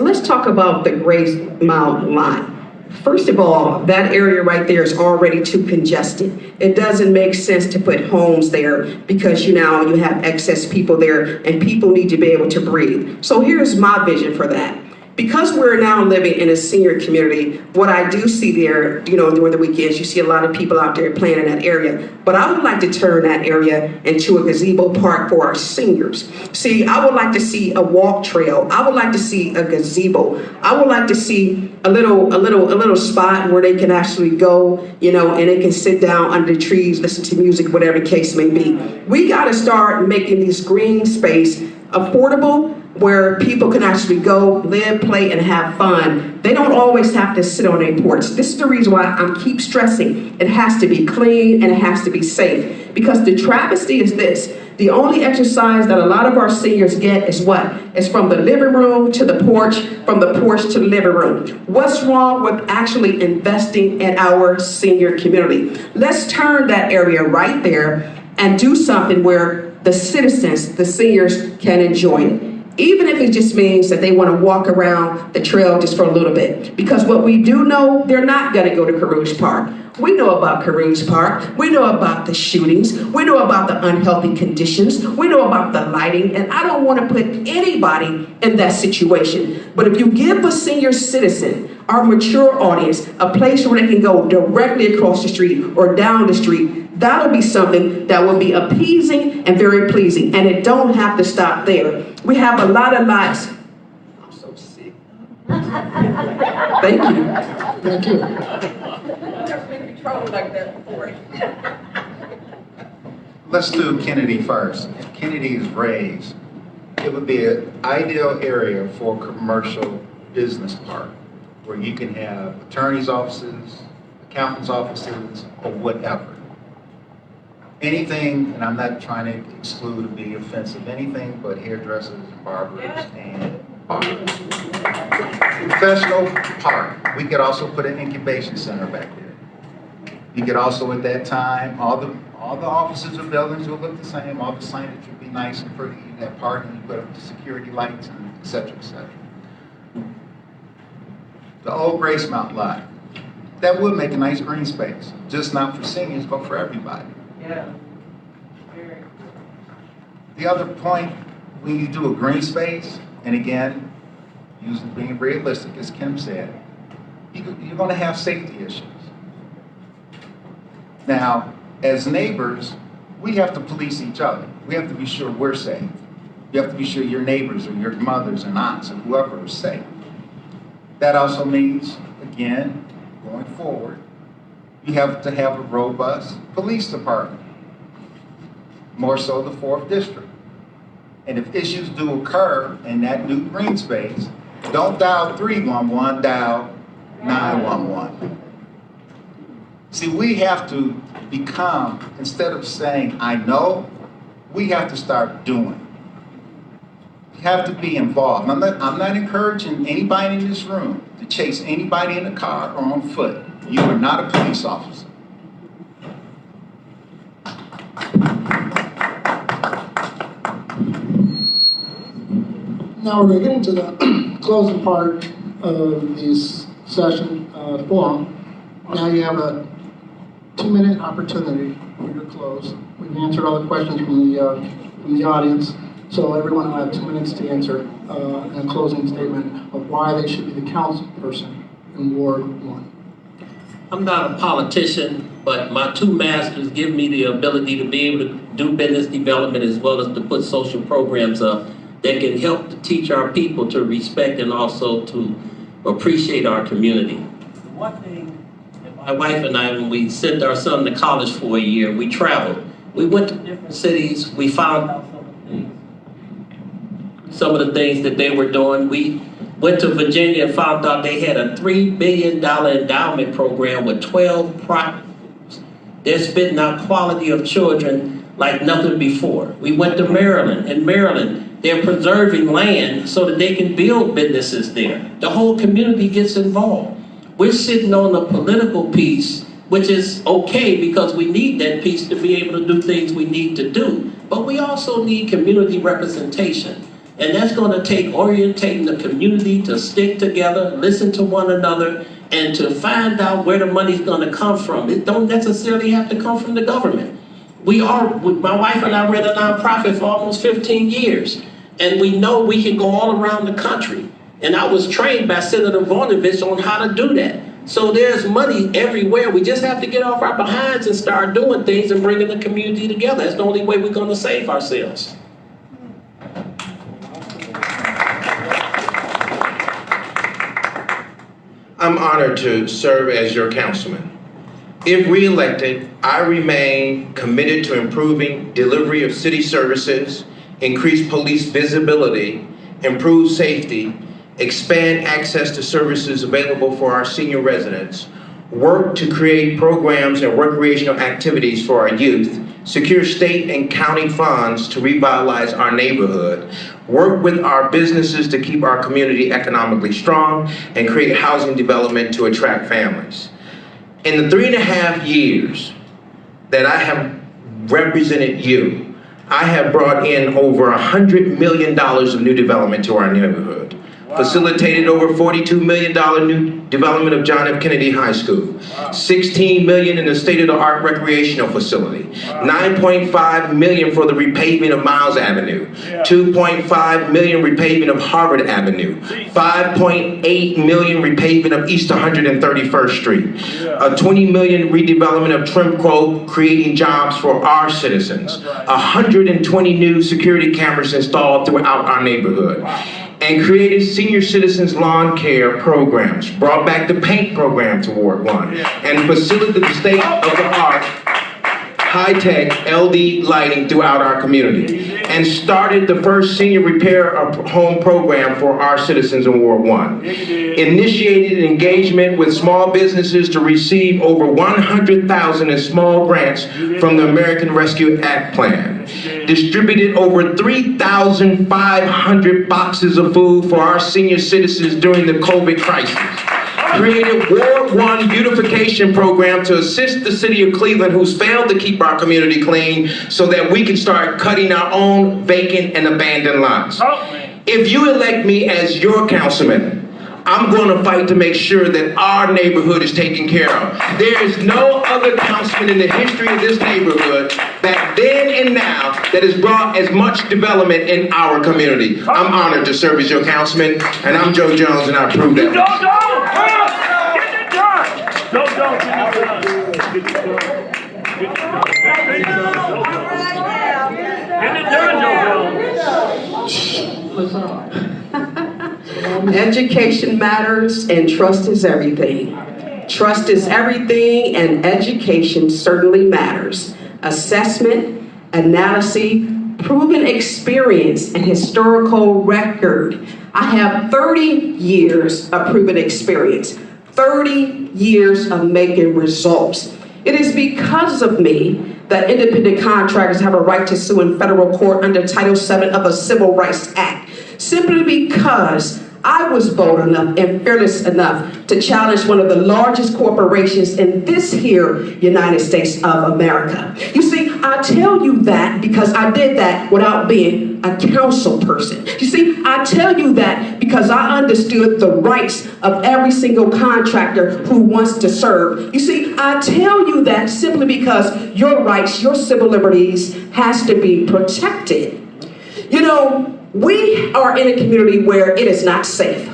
Let's talk about the Grace Mountain line. First of all, that area right there is already too congested. It doesn't make sense to put homes there because you have excess people there and people need to be able to breathe. So here's my vision for that. Because we're now living in a senior community, what I do see there, during the weekends, you see a lot of people out there playing in that area. But I would like to turn that area into a gazebo park for our seniors. See, I would like to see a walk trail. I would like to see a gazebo. I would like to see a little spot where they can actually go, and they can sit down under the trees, listen to music, whatever the case may be. We got to start making these green space affordable, where people can actually go, live, play, and have fun. They don't always have to sit on their porch. This is the reason why I keep stressing it has to be clean and it has to be safe. Because the travesty is this: the only exercise that a lot of our seniors get is what? It's from the living room to the porch, from the porch to the living room. What's wrong with actually investing in our senior community? Let's turn that area right there and do something where the citizens, the seniors, can enjoy it. Even if it just means that they want to walk around the trail just for a little bit. Because what we do know, they're not going to go to Carouge Park. We know about Carouge Park. We know about the shootings. We know about the unhealthy conditions. We know about the lighting. And I don't want to put anybody in that situation. But if you give a senior citizen, our mature audience, a place where they can go directly across the street or down the street, that'll be something that will be appeasing and very pleasing. And it don't have to stop there. We have a lot of lots. I'm so sick. Thank you. Thank you. Let's do Kennedy first. If Kennedy is raised, it would be an ideal area for a commercial business park where you can have attorneys' offices, accountants' offices, or whatever. Anything, and I'm not trying to exclude or be offensive, anything but hairdressers and barbers and bars. Professional park. We could also put an incubation center back there. You could also, at that time, all the offices or buildings will look the same. All the signage would be nice and pretty. You'd have parking, you put up the security lights, and et cetera, et cetera. The old Grace Mountain lot. That would make a nice green space. Just not for seniors, but for everybody. Yeah. The other point, when you do a green space, and again, being realistic, as Kim said, you're going to have safety issues. Now, as neighbors, we have to police each other. We have to be sure we're safe. You have to be sure your neighbors or your mothers and aunts and whoever is safe. That also means, again, going forward, you have to have a robust police department, more so the 4th District. And if issues do occur in that new green space, don't dial 311, dial 911. See, we have to become, instead of saying, I know, we have to start doing. We have to be involved. I'm not encouraging anybody in this room to chase anybody in a car or on foot. You are not a police officer. Now we're going to get into the closing part of this session forum. Now you have a 2-minute opportunity for your close. We've answered all the questions from the audience, so everyone will have 2 minutes to answer a closing statement of why they should be the council person in Ward 1. I'm not a politician, but my 2 masters give me the ability to be able to do business development as well as to put social programs up. that can help to teach our people to respect and also to appreciate our community. One thing, my wife and I, when we sent our son to college for a year, we traveled. We went to different cities, we found out some of the things that they were doing. We went to Virginia and found out they had a $3 billion endowment program with 12 private schools. They're spitting out quality of children like nothing before. We went to Maryland. In Maryland, they're preserving land so that they can build businesses there. The whole community gets involved. We're sitting on the political piece, which is okay because we need that piece to be able to do things we need to do. But we also need community representation. And that's going to take orientating the community to stick together, listen to one another, and to find out where the money's going to come from. It don't necessarily have to come from the government. My wife and I ran a nonprofit for almost 15 years. And we know we can go all around the country. And I was trained by Senator Voinovich on how to do that. So there's money everywhere. We just have to get off our behinds and start doing things and bringing the community together. That's the only way we're going to save ourselves. I'm honored to serve as your councilman. If re-elected, I remain committed to improving delivery of city services, increase police visibility, improve safety, expand access to services available for our senior residents, work to create programs and recreational activities for our youth, secure state and county funds to revitalize our neighborhood, work with our businesses to keep our community economically strong, and create housing development to attract families. In the 3.5 years that I have represented you, I have brought in over $100 million of new development to our neighborhood. Wow. Facilitated over $42 million new development of John F. Kennedy High School. Wow. $16 million in the state-of-the-art recreational facility. Wow. $9.5 million for the repaving of Miles Avenue. Yeah. $2.5 million repaving of Harvard Avenue. $5.8 million repaving of East 131st Street. Yeah. A $20 million redevelopment of Trimco, creating jobs for our citizens. Right. 120 new security cameras installed throughout our neighborhood. Wow. And created senior citizens lawn care programs, brought back the paint program to Ward 1, and facilitated the state-of-the-art high-tech LED lighting throughout our community, and started the first senior repair of home program for our citizens in Ward 1. Initiated engagement with small businesses to receive over $100,000 in small grants from the American Rescue Act plan. Distributed over 3,500 boxes of food for our senior citizens during the COVID crisis. Created Ward 1 beautification program to assist the city of Cleveland, who's failed to keep our community clean, so that we can start cutting our own vacant and abandoned lots. If you elect me as your councilman, I'm going to fight to make sure that our neighborhood is taken care of. There is no other councilman in the history of this neighborhood, back then and now, that has brought as much development in our community. I'm honored to serve as your councilman, and I'm Joe Jones, and I approve that. Education matters and trust is everything. Trust is everything and education certainly matters. Assessment, analysis, proven experience, and historical record. I have 30 years of proven experience, 30 years of making results. It is because of me that independent contractors have a right to sue in federal court under Title VII of the Civil Rights Act, simply because I was bold enough and fearless enough to challenge one of the largest corporations in this here United States of America. You see, I tell you that because I did that without being a council person. You see, I tell you that because I understood the rights of every single contractor who wants to serve. You see, I tell you that simply because your rights, your civil liberties has to be protected. You know, we are in a community where it is not safe.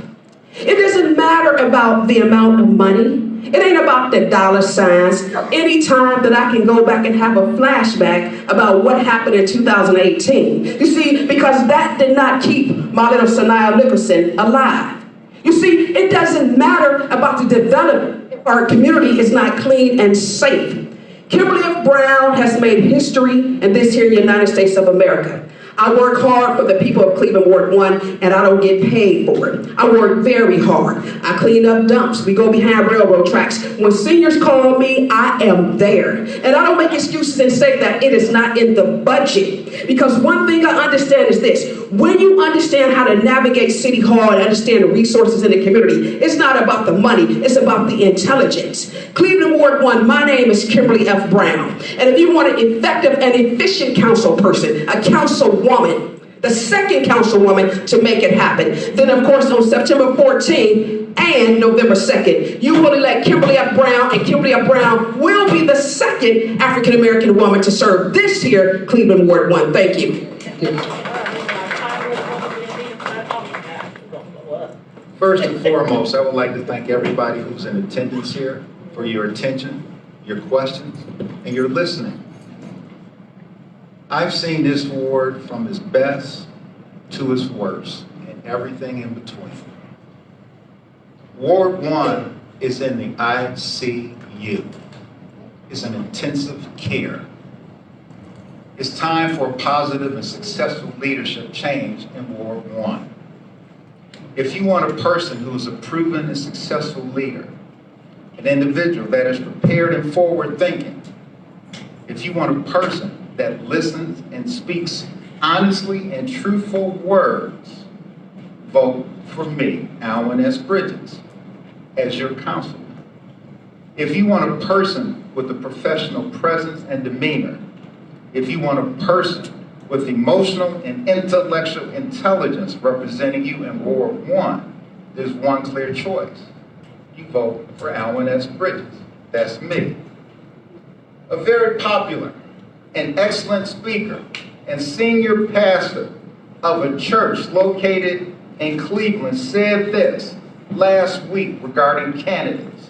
It doesn't matter about the amount of money. It ain't about the dollar signs. Anytime that I can go back and have a flashback about what happened in 2018. You see, because that did not keep my little Sanaya Nicholson alive. You see, it doesn't matter about the development if our community is not clean and safe. Kimberly F. Brown has made history in this here United States of America. I work hard for the people of Cleveland Ward 1, and I don't get paid for it. I work very hard. I clean up dumps. We go behind railroad tracks. When seniors call me, I am there. And I don't make excuses and say that it is not in the budget. Because one thing I understand is this. When you understand how to navigate City Hall and understand the resources in the community, it's not about the money, it's about the intelligence. Cleveland Ward 1, my name is Kimberly F. Brown. And if you want an effective and efficient council person, a councilwoman, the second councilwoman to make it happen, then of course on September 14th and November 2nd, you will elect Kimberly F. Brown, and Kimberly F. Brown will be the second African American woman to serve this here Cleveland Ward 1. Thank you. First and foremost, I would like to thank everybody who's in attendance here for your attention, your questions, and your listening. I've seen this ward from its best to its worst and everything in between. Ward 1 is in the ICU. It's an intensive care. It's time for positive and successful leadership change in Ward 1. If you want a person who is a proven and successful leader, an individual that is prepared and forward-thinking, if you want a person that listens and speaks honestly and truthful words, vote for me, Aylwin S. Bridges, as your councilman. If you want a person with a professional presence and demeanor, if you want a person with emotional and intellectual intelligence representing you in Ward 1, there's one clear choice. You vote for Aylwin S. Bridges. That's me. A very popular and excellent speaker and senior pastor of a church located in Cleveland said this last week regarding candidates.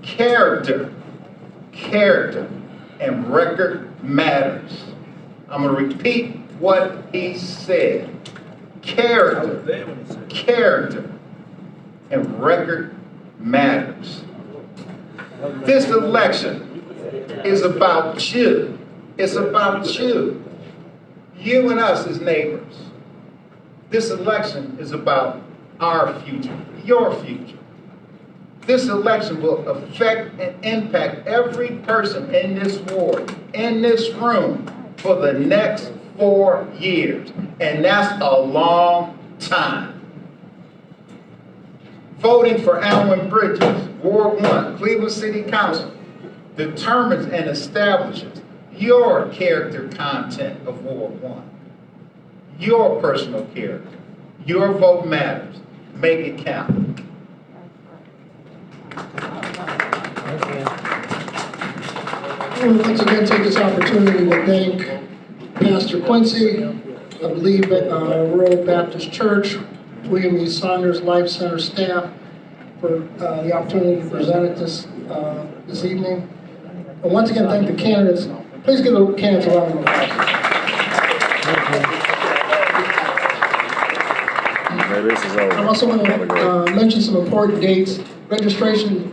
Character, and record matters. I'm going to repeat what he said. Character, and record matters. This election is about you. It's about you. You and us as neighbors. This election is about our future, your future. This election will affect and impact every person in this ward, in this room, for the next 4 years. And that's a long time. Voting for Aylwin Bridges, Ward 1, Cleveland City Council, determines and establishes your character content of Ward 1. Your personal character. Your vote matters. Make it count. I want to once again take this opportunity to thank Pastor Quincy, I believe Rural Baptist Church, William E. Saunders Life Center staff for the opportunity to present it this evening. And once again, thank the candidates. Please give the candidates a round of applause. I also want to mention some important dates. Registration